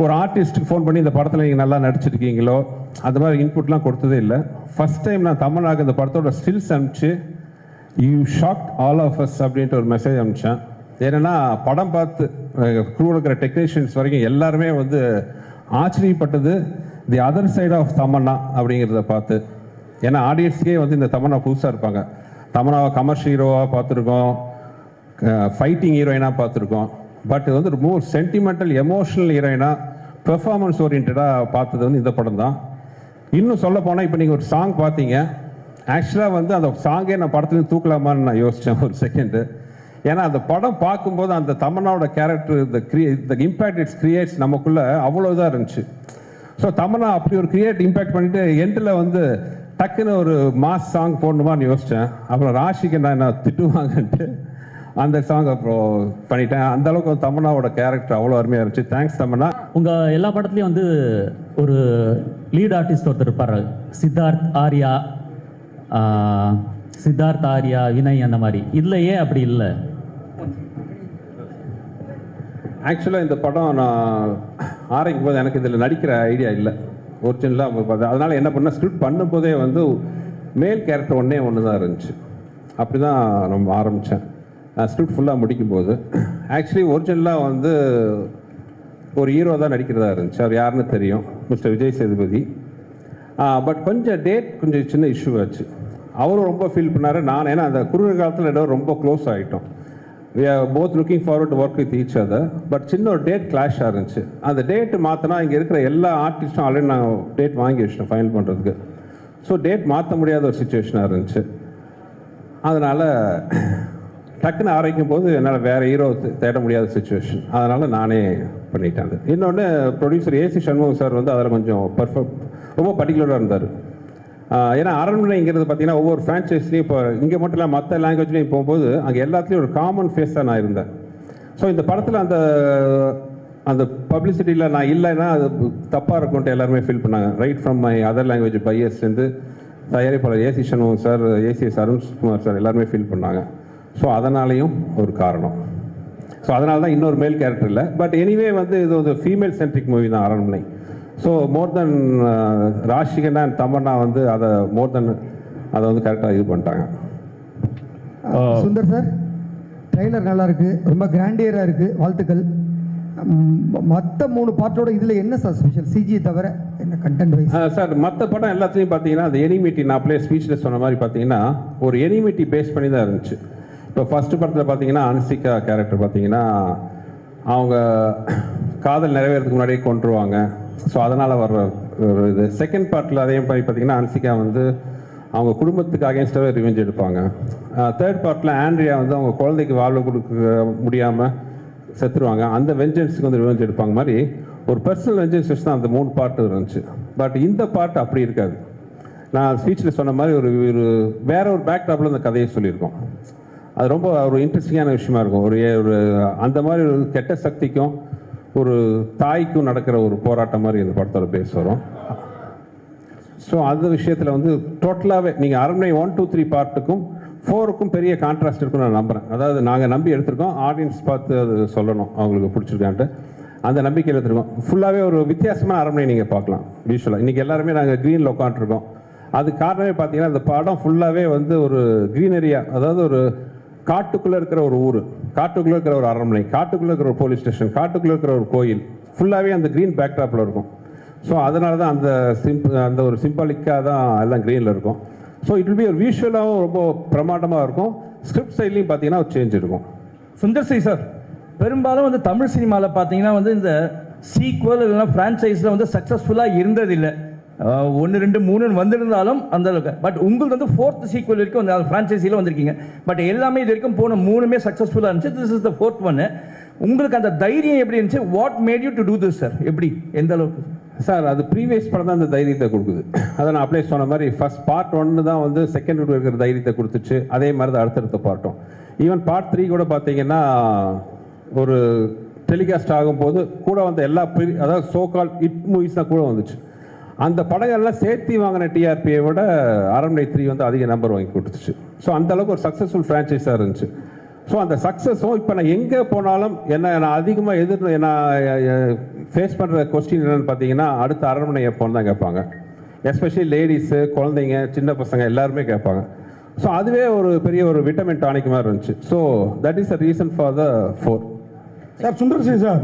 ஒரு ஆர்டிஸ்ட்டுக்கு ஃபோன் பண்ணி இந்த படத்தில் நீங்கள் நல்லா நடிச்சிருக்கீங்களோ அந்த மாதிரி இன்புட்லாம் கொடுத்ததே இல்லை. ஃபஸ்ட் டைம் நான் தமிழ்நாடு இந்த படத்தோட ஸ்டில்ஸ் அனுப்பிச்சு you shocked all of us அப்படின்ட்டு ஒரு மெசேஜ் அனுப்பிச்சேன். ஏன்னா படம் பார்த்து க்ரூவில் இருக்கிற டெக்னீஷியன்ஸ் வரைக்கும் எல்லாருமே வந்து ஆச்சரியப்பட்டது the other side of Tamannaah அப்படிங்கிறத பார்த்து. ஏன்னா ஆடியன்ஸ்க்கே வந்து இந்த தமன்னா புதுசாக இருப்பாங்க. தமன்னாவை கமர்ஷியல் ஹீரோவாக பார்த்துருக்கோம், ஃபைட்டிங் ஹீரோயினாக பார்த்துருக்கோம். பட் இது வந்து மோர் சென்டிமெண்டல் எமோஷனல் ஹீரோயினாக பெர்ஃபார்மன்ஸ் ஓரியன்டாக பார்த்தது வந்து இந்த படம் தான். இன்னும் சொல்ல போனால் இப்போ நீங்கள் ஒரு சாங் பார்த்தீங்க, ஆக்சுவலாக வந்து அந்த சாங்கே நான் படத்துலேருந்து தூக்கலாமான்னு நான் யோசித்தேன் ஒரு செகண்டு. ஏன்னா அந்த படம் பார்க்கும்போது அந்த தமன்னாவோட கேரக்டர் இந்த இம்பேக்ட் இட்ஸ் கிரியேட்ஸ் நமக்குள்ளே அவ்வளோ இதாக இருந்துச்சு. ஸோ தமன்னா அப்படி ஒரு கிரியேட் இம்பேக்ட் பண்ணிவிட்டு எண்டில் வந்து டக்குன்னு ஒரு மாஸ் சாங் போடணுமான்னு யோசித்தேன். அப்புறம் ராஷிக்கு நான் என்ன திட்டுவாங்கன்ட்டு அந்த சாங் அப்புறம் பண்ணிட்டேன். அந்த அளவுக்கு தமன்னாவோட கேரக்டர் அவ்வளோ அருமையாக இருந்துச்சு. தேங்க்ஸ் தமன்னா. உங்கள் எல்லா படத்துலையும் வந்து ஒரு லீட் ஆர்டிஸ்ட் ஒருத்தர் இருப்பார், சித்தார்த் ஆர்யா, வினய், அந்த மாதிரி. இதில் ஏன் அப்படி இல்லை? ஆக்சுவலாக இந்த படம் நான் ஆரம்பிக்கும் போது எனக்கு இதில் நடிக்கிற ஐடியா இல்லை ஒரிஜினலாக. அதனால் என்ன பண்ணால் ஸ்கிரிப்ட் பண்ணும்போதே வந்து மேல் கேரக்டர் ஒன்று தான் இருந்துச்சு. அப்படி தான் நம்ம ஆரம்பித்தேன். ஸ்கிரிப்ட் ஃபுல்லாக முடிக்கும்போது ஆக்சுவலி ஒரிஜினலாக வந்து ஒரு ஹீரோ தான் நடிக்கிறதா இருந்துச்சு. அவர் யாருன்னு தெரியும், மிஸ்டர் விஜய் சேதுபதி. பட் கொஞ்சம் கொஞ்சம் சின்ன இஷ்யூ ஆச்சு. அவரும் ரொம்ப ஃபீல் பண்ணார், நான். ஏன்னா அந்த குறுகிய காலத்தில் இடம் ரொம்ப க்ளோஸ் ஆகிட்டோம். we are both looking forward to work with each other. But சின்ன ஒரு டேட் கிளாஷ் இருந்துச்சு. அந்த டேட்டு மாற்றினா இங்கே இருக்கிற எல்லா ஆர்டிஸ்ட்டும் ஆல்ரெடி நான் டேட் வாங்கி வச்சிட்டேன் ஃபைனல் பண்ணுறதுக்கு. ஸோ டேட் மாற்ற முடியாத ஒரு சுச்சுவேஷனாக இருந்துச்சு. அதனால் டக்குன்னு ஆரம்பிக்கும் போது என்னால் வேறு ஹீரோ தேட முடியாத சுச்சுவேஷன். அதனால் நானே பண்ணிட்டேன். இன்னொன்று ப்ரொடியூசர் ஏசி சண்முகம் சார் வந்து அதில் கொஞ்சம் ரொம்ப பர்டிகுலராக இருந்தார். ஏன்னா அரண்மனைங்கிறது பார்த்தீங்கன்னா ஒவ்வொரு ஃப்ரான்ச்சைஸ்லையும் இப்போ இங்கே மட்டும் இல்லை மற்ற லாங்குவேஜ்லையும் போகும்போது அங்கே எல்லாத்துலேயும் ஒரு காமன் ஃபேஸ் தான் நான் இருந்தேன். ஸோ இந்த படத்தில் அந்த பப்ளிசிட்டியில் நான் இல்லைன்னா அது தப்பாக இருக்கும்ட்டு எல்லாருமே ஃபீல் பண்ணாங்க. Right from my other language பையர்ஸ்லேருந்து தயாரிப்பாளர் AC Shanmugam sir, ACS Arunkumar sir எல்லாருமே ஃபீல் பண்ணாங்க. ஸோ அதனாலேயும் ஒரு காரணம். ஸோ அதனால தான் இன்னொரு மேல் கேரக்டர் இல்லை. பட் எனிவே வந்து இது ஒரு ஃபீமேல் சென்ட்ரிக் மூவி தான் Aranmanai. So more than Raashi Khanna and Tamannaah வந்து அதை அதை வந்து கரெக்டாக இது பண்ணிட்டாங்க. சுந்தர் சார், ட்ரெய்லர் நல்லா இருக்கு, ரொம்ப கிராண்டியராக இருக்கு, வாழ்த்துக்கள். மற்ற 3 பார்ட்டோட இதில் என்ன சார் ஸ்பெஷல்? சிஜி தவிர என்ன கண்டென்ட் வைஸ்? சார் மற்ற படம் எல்லாத்துலேயும் பார்த்தீங்கன்னா அந்த எனிமிட்டி, நான் அப்படியே ஸ்பீச்சில் சொன்ன மாதிரி பார்த்தீங்கன்னா ஒரு எனிமிட்டி பேஸ் பண்ணி தான் இருந்துச்சு. இப்போ ஃபஸ்ட்டு படத்தில் பார்த்தீங்கன்னா அன்சிகா கேரக்டர் பார்த்தீங்கன்னா அவங்க காதல் நிறைவேறதுக்கு முன்னாடியே கொண்டுருவாங்க. ஸோ அதனால் வர்ற ஒரு இது. செகண்ட் பார்ட்டில் அதே மாதிரி பார்த்தீங்கன்னா அன்சிகா வந்து அவங்க குடும்பத்துக்கு அகேன்ஸ்டாகவே ரிவெஞ்ச் எடுப்பாங்க. தேர்ட் பார்ட்டில் ஆண்ட்ரியா வந்து அவங்க குழந்தைக்கு வாழ்வு கொடுக்க முடியாமல் செத்துருவாங்க. அந்த வெஞ்சன்ஸுக்கு வந்து ரிவெஞ்ச் எடுப்பாங்க. மாதிரி ஒரு பர்சனல் வெஞ்சன்ஸ் வச்சு தான் அந்த 3 பார்ட்டு இருந்துச்சு. பட் இந்த பார்ட் அப்படி இருக்காது. நான் ஸ்பீச்சில் சொன்ன மாதிரி ஒரு வேற ஒரு பேக் டாப்பில் அந்த கதையை சொல்லியிருக்கோம். அது ரொம்ப ஒரு இன்ட்ரெஸ்டிங்கான விஷயமா இருக்கும். ஒரு அந்த மாதிரி ஒரு கெட்ட சக்திக்கும் ஒரு தாய்க்கும் நடக்கிற ஒரு போராட்டம் மாதிரி இந்த படத்தோட பேஸ் வரும். ஸோ அந்த விஷயத்தில் வந்து டோட்டலாகவே நீங்கள் அரண்மனை 1, 2, 3 பார்ட்டுக்கும் 4க்கும் பெரிய கான்ட்ராஸ்ட் இருக்குன்னு நான் நம்புகிறேன். அதாவது நாங்கள் நம்பி எடுத்திருக்கோம், ஆடியன்ஸ் பார்த்து அது சொல்லணும் அவங்களுக்கு பிடிச்சிருக்கான்ட்டு அந்த நம்பிக்கையில் எடுத்துருக்கோம். ஃபுல்லாகவே ஒரு வித்தியாசமான அரண்மனை நீங்கள் பார்க்கலாம் விஷுவலாக. இன்றைக்கி எல்லாருமே நாங்கள் க்ரீனில் உட்காந்துருக்கோம். அது காரணமே பார்த்தீங்கன்னா இந்த படம் ஃபுல்லாகவே வந்து ஒரு க்ரீனரியா, அதாவது ஒரு காட்டுக்குள்ளே இருக்கிற ஒரு ஊர், காட்டுக்குள்ளே இருக்கிற ஒரு அரண்மனை, காட்டுக்குள்ளே இருக்கிற ஒரு போலீஸ் ஸ்டேஷன், காட்டுக்குள்ளே இருக்கிற ஒரு கோயில், ஃபுல்லாகவே அந்த க்ரீன் பேக்ட்ராப்பில் இருக்கும். ஸோ அதனால தான் அந்த ஒரு சிம்பாலிக்காக தான் எல்லாம் க்ரீனில் இருக்கும். ஸோ இட் வில் பி ஒரு விஷுவலாகவும் ரொம்ப பிரமாண்டமாக இருக்கும். ஸ்கிரிப்ட் சைட்லையும் பார்த்தீங்கன்னா ஒரு சேஞ்ச் இருக்கும். சுந்தர் சி சார், பெரும்பாலும் வந்து தமிழ் சினிமாவில் பார்த்தீங்கன்னா வந்து இந்த சீக்வல் இல்லைன்னா ஃப்ரான்ச்சைஸில் வந்து சக்ஸஸ்ஃபுல்லாக இருந்ததில்லை. 1, 2, 3 வந்திருந்தாலும் அந்த அளவுக்கு. பட் உங்களுக்கு வந்து 4th சீக்வல் வரைக்கும் அந்த ஃப்ரான்ச்சைஸியில் வந்திருக்கீங்க. பட் எல்லாமே இது வரைக்கும் போன 3மே சக்ஸஸ்ஃபுல்லாக இருந்துச்சு. This is the 4th one. உங்களுக்கு அந்த தைரியம் எப்படி இருந்துச்சு? What made you to do this sir? எப்படி, எந்த அளவுக்கு சார்? அது ப்ரீவியஸ் படம் தான் அந்த தைரியத்தை கொடுக்குது. அதை நான் அப்படியே சொன்ன மாதிரி ஃபர்ஸ்ட் பார்ட் 1 தான் வந்து செகண்ட் இருக்கிற தைரியத்தை கொடுத்துச்சு. அதே மாதிரி தான் அடுத்தடுத்த பார்ட்டும். ஈவன் பார்ட் 3 கூட பார்த்தீங்கன்னா ஒரு டெலிகாஸ்ட் ஆகும்போது கூட வந்த எல்லா அதாவது சோ கால் ஹிட் மூவிஸ் தான் கூட வந்துச்சு. அந்த படங்கள்லாம் சேர்த்து வாங்கின டிஆர்பியை விட அரண்மனை 3 வந்து அதிக நம்பர் வாங்கி கொடுத்துச்சு. ஸோ அந்த அளவுக்கு ஒரு சக்ஸஸ்ஃபுல் ஃப்ரான்ச்சைஸாக இருந்துச்சு. ஸோ அந்த சக்ஸஸும் இப்போ நான் எங்கே போனாலும் நான் அதிகமாக நான் ஃபேஸ் பண்ணுற கொஸ்டின் என்னென்னு பார்த்தீங்கன்னா அடுத்த அரண்மனை எப்போன்னு தான் கேட்பாங்க. எஸ்பெஷலி லேடிஸு, குழந்தைங்க, சின்ன பசங்க எல்லாருமே கேட்பாங்க. ஸோ அதுவே ஒரு பெரிய ஒரு விட்டமின் டானிக் மாதிரி இருந்துச்சு. So that is the reason for the 4. Sir Sundar C sir,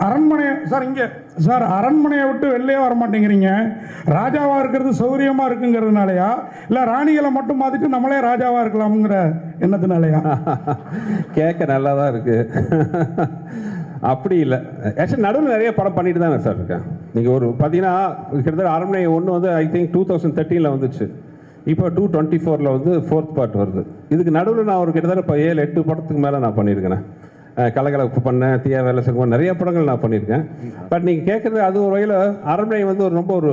அரண்மனை சார், இங்கே சார் அரண்மனையை விட்டு வெளியே வர மாட்டேங்கிறீங்க. ராஜாவாக இருக்கிறது சௌரியமாக இருக்குங்கிறதுனாலயா, இல்லை ராணிகளை மட்டும் மாற்றிட்டு நம்மளே ராஜாவாக இருக்கலாம்ங்கிற எண்ணத்தினாலயா? கேட்க நல்லா தான் இருக்கு. அப்படி இல்லை. ஆக்சுவலி நடுவில் நிறைய படம் பண்ணிட்டு தானே சார் இருக்கேன். நீங்கள் ஒரு பார்த்தீங்கன்னா கிட்டத்தட்ட அரண்மனை 1 வந்து ஐ திங்க் 2013 வந்துச்சு. இப்போ 2024 வந்து 4th பார்ட் வருது. இதுக்கு நடுவில் நான் ஒரு கிட்டத்தட்ட இப்போ 7-8 படத்துக்கு மேலே நான் பண்ணியிருக்கேன். கலகலப்பு பண்ணேன், தீயா வேலை செய்வோம், நிறைய படங்கள் நான் பண்ணியிருக்கேன். பட் நீங்கள் கேட்குறது அது ஒரு வகையில் அரண்மனை வந்து ஒரு ரொம்ப ஒரு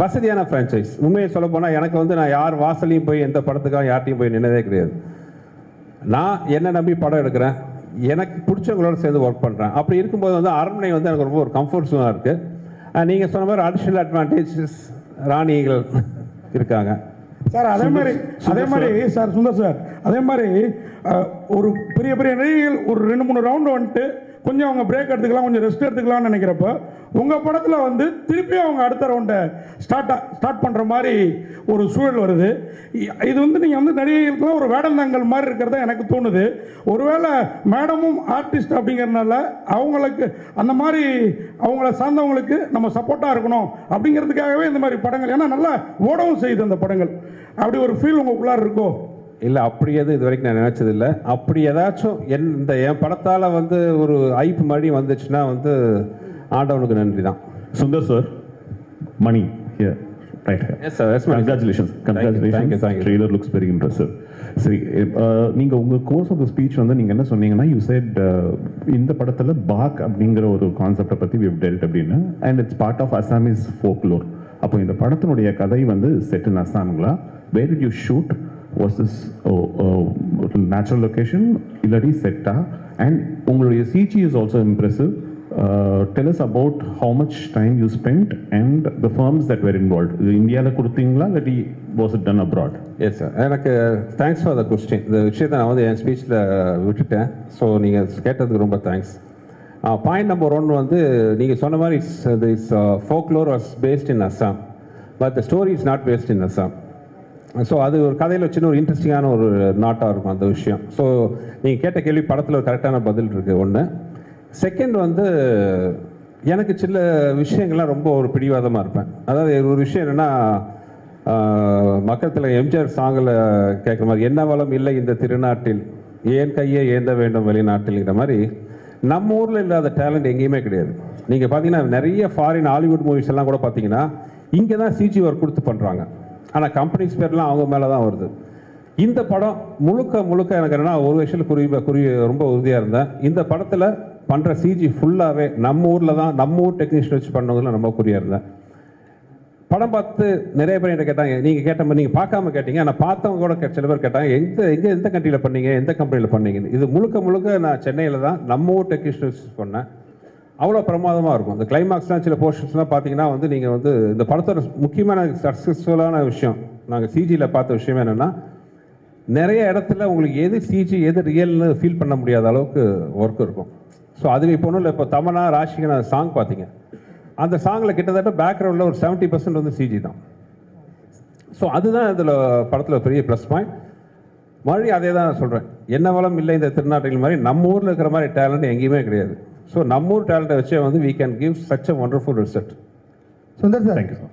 வசதியான ஃப்ரான்ச்சைஸ். உண்மையை சொல்ல போனால் எனக்கு வந்து நான் யார் வாசலையும் போய் எந்த படத்துக்காக யார்ட்டையும் போய் நின்னதே கிடையாது. நான் என்ன நம்பி படம் எடுக்கிறேன், எனக்கு பிடிச்சவங்களோட சேர்ந்து ஒர்க் பண்ணுறேன். அப்படி இருக்கும்போது வந்து அரண்மனை வந்து எனக்கு ரொம்ப ஒரு கம்ஃபர்ட் ஜோனாக இருக்குது. நீங்கள் சொன்ன மாதிரி அடிஷ்னல் அட்வான்டேஜஸ் ராணிகள் இருக்காங்க சார். அதே மாதிரி சார் சுந்தர் சார், அதே மாதிரி ஒரு பெரிய பெரிய நடிகைகள் ஒரு 2-3 ரவுண்டு வந்துட்டு கொஞ்சம் அவங்க பிரேக் எடுத்துக்கலாம், கொஞ்சம் ரெஸ்ட் எடுத்துக்கலாம்னு நினைக்கிறப்ப உங்கள் படத்தில் வந்து திருப்பி அவங்க அடுத்த ரவுண்டை ஸ்டார்ட் பண்ணுற மாதிரி ஒரு சூழல் வருது. இது வந்து நீங்கள் வந்து நடிகைகளுக்குலாம் ஒரு வேடந்தாங்கல் மாதிரி இருக்கிறதா எனக்கு தோணுது. ஒருவேளை மேடமும் ஆர்டிஸ்ட் அப்படிங்கிறதுனால அவங்களுக்கு அந்த மாதிரி அவங்கள சார்ந்தவங்களுக்கு நம்ம சப்போர்ட்டாக இருக்கணும் அப்படிங்கிறதுக்காகவே இந்த மாதிரி படங்கள், ஏன்னா நல்லா ஓடவும் செய்யுது அந்த படங்கள், அப்படி ஒரு ஃபீல் உங்களுக்குள்ளார இருக்கோ? இல்லை, அப்படி எதுவும் இது வரைக்கும் நான் நினச்சதில்லை. அப்படி ஏதாச்சும் என் படத்தால் வந்து ஒரு ஐப்பு மறுபடியும் வந்துச்சுன்னா வந்து ஆண்டவனுக்கு நன்றி தான். Sundar sir, Mani here, right here. Yes sir, yes ma'am. Congratulations. Thank you. Trailer looks very impressive. சரி, நீங்கள் உங்கள் கோர்ஸ் ஆஃப் த ஸ்பீச் வந்து நீங்கள் என்ன சொன்னீங்கன்னா, யூ செட் இந்த படத்தில் பாக் அப்படிங்கிற ஒரு கான்செப்டை பற்றி we've dealt அப்படின்னு, and it's part of Assamese folklore. அப்போ இந்த படத்தினுடைய கதை வந்து செட் இன் அசாம்ங்களா? Where did you shoot? Was this natural location illadi setta? And ungaluடைய CG is also impressive. Tell us about how much time you spent and the firms that were involved. India la kuduthingala illadi was it done abroad? Yes sir, எனக்கு தேங்க்ஸ் ஃபார் த கொஸ்டின். இந்த விஷயத்தை நான் வந்து என் ஸ்பீச்சில் விட்டுட்டேன். ஸோ நீங்கள் கேட்டதுக்கு ரொம்ப தேங்க்ஸ். பாயிண்ட் நம்பர் 1 வந்து நீங்கள் சொன்ன மாதிரி it's folklore was based in Assam, but the story is not based in Assam. So அது ஒரு கதையில் சின்ன ஒரு இன்ட்ரெஸ்டிங்கான ஒரு நாட்டாக இருக்கும் அந்த விஷயம். ஸோ நீங்கள் கேட்ட கேள்வி படத்தில் ஒரு கரெக்டான பதில் இருக்குது. 1. செகண்ட் வந்து எனக்கு சில விஷயங்கள்லாம் ரொம்ப ஒரு பிடிவாதமாக இருப்பேன். அதாவது ஒரு விஷயம் என்னென்னா, மக்கள் தலைவர் எம்ஜிஆர் சாங்கில் கேட்குற மாதிரி, என்ன வளம் இல்லை இந்த திருநாட்டில், ஏன் கையை ஏந்த வேண்டும் வெளிநாட்டில்ங்கிற மாதிரி நம்ம ஊரில் இல்லாத டேலண்ட் எங்கேயுமே கிடையாது. நீங்கள் பார்த்தீங்கன்னா நிறைய ஃபாரின் ஹாலிவுட் மூவிஸ் எல்லாம் கூட பார்த்தீங்கன்னா இங்கே தான் சிஜி ஒர்க் கொடுத்து பண்ணுறாங்க. ஆனால் கம்பெனிஸ் பேர்லாம் அவங்க மேலே தான் வருது. இந்த படம் முழுக்க எனக்கு என்னென்னா ஒரு விஷயத்தில் ரொம்ப உறுதியாக இருந்தேன். இந்த படத்தில் பண்ணுற சிஜி ஃபுல்லாகவே நம்ம ஊரில் தான், நம்ம ஊர் டெக்னீஷியன் வச்சு பண்ணவங்களாம் ரொம்ப குறியாக இருந்தேன். படம் பார்த்து நிறைய பேர் என்கிட்ட கேட்டாங்க, நீங்கள் கேட்ட மாதிரி நீங்கள் பார்க்காம கேட்டீங்க, ஆனால் பார்த்தவங்க கூட சில பேர் கேட்டாங்க, எந்த கண்ட்ரியில் பண்ணீங்க, எந்த கம்பெனியில் பண்ணீங்கன்னு. இது முழுக்க நான் சென்னையில் தான் நம்ம ஊர் டெக்னீஷியன் வச்சு பண்ணேன். அவ்வளோ பிரமாதமாக இருக்கும். இந்த கிளைமாக்ஸ்லாம் சில போர்ஷன்ஸ்லாம் பார்த்தீங்கன்னா வந்து நீங்கள் வந்து இந்த படத்தோட முக்கியமான சக்ஸஸ்ஃபுல்லான விஷயம் நாங்கள் சிஜியில் பார்த்த விஷயம் என்னென்னா, நிறைய இடத்துல உங்களுக்கு எது சிஜி எது ரியல்னு ஃபீல் பண்ண முடியாத அளவுக்கு ஒர்க் இருக்கும். ஸோ அதுவே இப்போ ஒன்றும் இல்லை, இப்போ தமனா ராஷிகனா சாங் பார்த்தீங்க, அந்த சாங்கில் கிட்டத்தட்ட பேக்ரவுண்டில் ஒரு 70% வந்து சிஜி தான். ஸோ அதுதான் இதில் படத்தில் பெரிய ப்ளஸ் பாயிண்ட். மறுபடியும் அதே தான் சொல்கிறேன், என்ன வளம் இல்லை இந்த திருநாட்டில் மாதிரி நம்ம ஊரில் இருக்கிற மாதிரி டேலண்ட் எங்கேயுமே கிடையாது. ஸோ நம்ம ஊர் டேலண்ட்டை வச்சே வந்து we can give such a wonderful result. Sundar sir, thank you sir.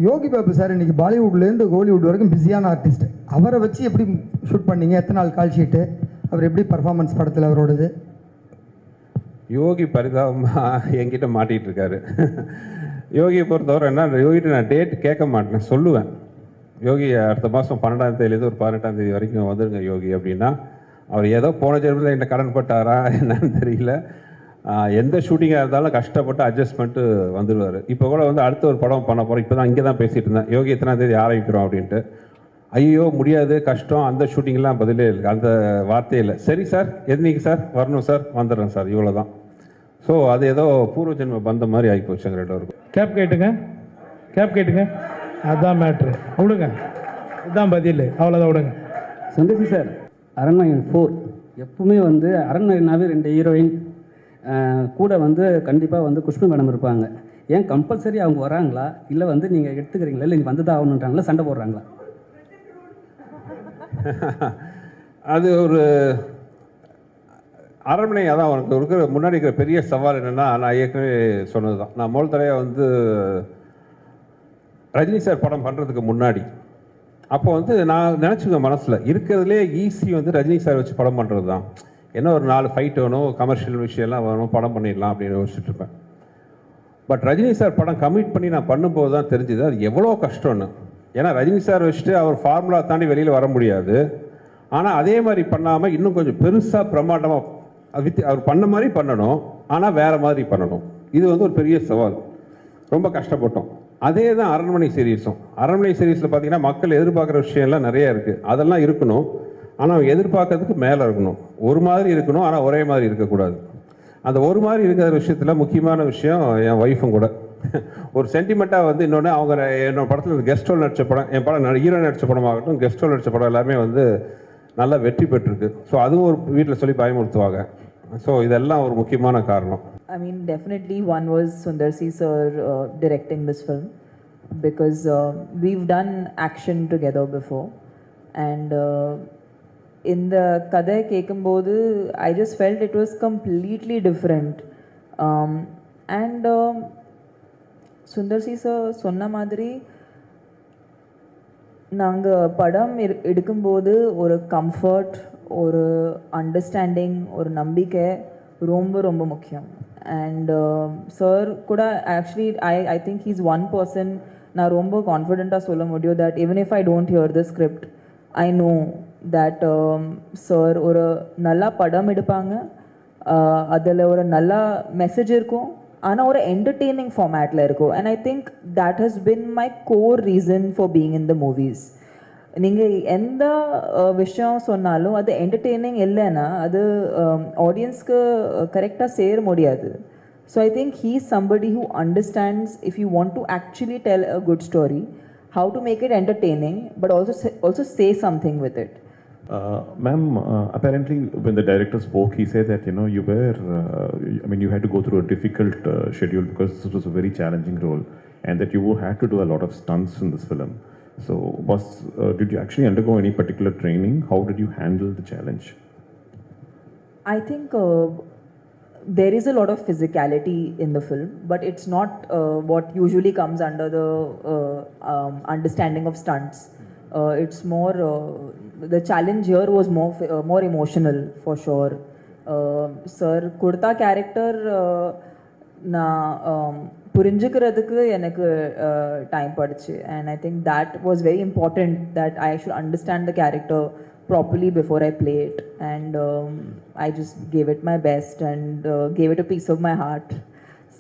Yogi Babu sir இன்னைக்கு பாலிவுட்லேருந்து கோலிவுட் வரைக்கும் பிஸியான ஆர்டிஸ்ட். அவரை வச்சு எப்படி ஷூட் பண்ணீங்க? எத்தனை நாள் கால் ஷீட்டு? அவர் எப்படி பர்ஃபார்மன்ஸ் படத்தில் அவரோடது? யோகி பரிதாபமாக என்கிட்ட மாட்டிகிட்டு இருக்காரு. யோகியை பொறுத்தவரை என்ன, யோகிட்ட நான் டேட் கேட்க மாட்டேன், சொல்லுவேன். யோகி அடுத்த மாதம் 12ஆம் தேதியிலேருந்து ஒரு 18ஆம் தேதி வரைக்கும் வந்துருங்க யோகி அப்படின்னா, அவர் ஏதோ போன ஜென்மத்தில் என்கிட்ட கடன் பட்டாரா என்னன்னு தெரியல, எந்த ஷூட்டிங்காக இருந்தாலும் கஷ்டப்பட்டு அட்ஜஸ்ட் பண்ணிட்டு வந்துடுவார். இப்போ கூட வந்து அடுத்த ஒரு படம் பண்ண போகிறோம், இப்போ தான் இங்கே தான் பேசிகிட்டு இருந்தேன், யோகி எத்தனாம் தேதி ஆரம்பிக்கிறோம் அப்படின்ட்டு. ஐயோ முடியாது, கஷ்டம், அந்த ஷூட்டிங்லாம் பதிலே இல்லை, அந்த வார்த்தையே இல்லை. சரி சார், எதுனிக்கு சார் வரணும் சார், வந்துடுறேன் சார், இவ்வளோ தான். ஸோ அது ஏதோ பூர்வ ஜென்ம பந்த மாதிரி ஆகி போச்சுங்க ரெண்டு பேருக்கும். கேப் கேட்டுங்க, அதுதான் மேட்ரு. விடுங்க, இதுதான் பதில், அவ்வளோதான், விடுங்க. சந்தோஷி சார், அரண்மனை 4 எப்பவுமே வந்து அரண்மனைனாவே 2 ஹீரோயின் கூட வந்து கண்டிப்பாக வந்து குஷ்பு மேடம் இருப்பாங்க. ஏன் கம்பல்சரி அவங்க வராங்களா, இல்லை வந்து நீங்கள் எடுத்துக்கிறீங்களா, இல்லை நீங்கள் வந்து தான் ஆகணுன்றாங்களா, சண்டை போடுறாங்களா? அது ஒரு அரண்மனை. அதான் உனக்கு இருக்கிற முன்னாடி இருக்கிற பெரிய சவால் என்னென்னா, நான் ஏற்கனவே சொன்னது தான். நான் முதல் தடவை வந்து ரஜினி சார் படம் பண்ணுறதுக்கு முன்னாடி அப்போ வந்து நான் நினச்சிக்குவேன் மனசில் இருக்கிறதுலே ஈஸி வந்து ரஜினி சார் வச்சு படம் பண்ணுறது தான். என்ன ஒரு 4 ஃபைட் வேணும், கமர்ஷியல் விஷயம்லாம் வேணும், படம் பண்ணிடலாம் அப்படின்னு யோசிச்சுட்டு இருப்பேன். பட் ரஜினி சார் படம் கமிட் பண்ணி நான் பண்ணும்போது தான் தெரிஞ்சுது அது எவ்வளோ கஷ்டம்னு. ஏன்னா ரஜினி சார் வச்சுட்டு அவர் ஃபார்முலா தாண்டி வெளியில் வர முடியாது. ஆனால் அதே மாதிரி பண்ணாமல் இன்னும் கொஞ்சம் பெருசாக பிரம்மாண்டமாக அவர் பண்ண மாதிரி பண்ணணும், ஆனால் வேறு மாதிரி பண்ணணும். இது வந்து ஒரு பெரிய சவால். ரொம்ப கஷ்டப்பட்டோம். அதே தான் அரண்மனை சீரீஸும். அரண்மனை சீரீஸில் பார்த்தீங்கன்னா மக்கள் எதிர்பார்க்குற விஷயம்லாம் நிறையா இருக்குது. அதெல்லாம் இருக்கணும், ஆனால் எதிர்பார்க்கறதுக்கு மேலே இருக்கணும். ஒரு மாதிரி இருக்கணும், ஆனால் ஒரே மாதிரி இருக்கக்கூடாது. அந்த ஒரு மாதிரி இருக்கிற விஷயத்தில் முக்கியமான விஷயம் என் ஒய்ஃபும் கூட ஒரு சென்டிமெண்ட்டாக வந்து இன்னொன்று அவங்க என்னோட படத்தில் கெஸ்ட் ரோல் நடித்த படம், என் படம் ஹீரோ நடித்த படமாகட்டும், கெஸ்ட் ரோல் நடித்த படம் எல்லாமே வந்து நல்லா வெற்றி பெற்றிருக்கு. ஸோ அதுவும் ஒரு வீட்டில் சொல்லி பயமுறுத்துவாங்க. ஸோ இதெல்லாம் ஒரு முக்கியமான காரணம். I mean, definitely one was Sundar C sir directing this film, because we've done action together before, and in the Kadai Kekambodu, I just felt it was completely different. And Sundar C sir சொன்ன மாதிரி நாங்கள் படம் எடுக்கும்போது ஒரு கம்ஃபர்ட், ஒரு அண்டர்ஸ்டாண்டிங், ஒரு நம்பிக்கை ரொம்ப ரொம்ப முக்கியம். அண்ட் சார் கூட actually I think he's one person நான் ரொம்ப கான்ஃபிடெண்ட்டாக சொல்ல முடியும் that even if I don't here the script, I know that sir ஒரு நல்லா படம் எடுப்பாங்க, அதில் ஒரு நல்ல மெசேஜ் இருக்கும், ஆனால் ஒரு என்டர்டெய்னிங் ஃபார்மேட்டில் இருக்கும். And I think that has been my core reason for being in the movies. நீங்கள் எந்த விஷயம் சொன்னாலும் அது என்டர்டெய்னிங் இல்லைன்னா அது ஆடியன்ஸ்க்கு கரெக்டாக சேர முடியாது. So I think he is somebody who understands if you want to actually tell a good story, how to make it entertaining but also say something with it. Ma'am, apparently when the director spoke, he said that you were I mean you had to go through a difficult schedule because this was a very challenging role, and that you had to do a lot of stunts in this film. So did you actually undergo any particular training? How did you handle the challenge? I think there is a lot of physicality in the film, but it's not what usually comes under the understanding of stunts. It's more the challenge here was more emotional for sure. Sir Kurta character na புரிஞ்சுக்கிறதுக்கு எனக்கு time படுச்சு, and I think that was very important that I should understand the character properly before I play it, and I just gave it my best and gave it a piece of my heart.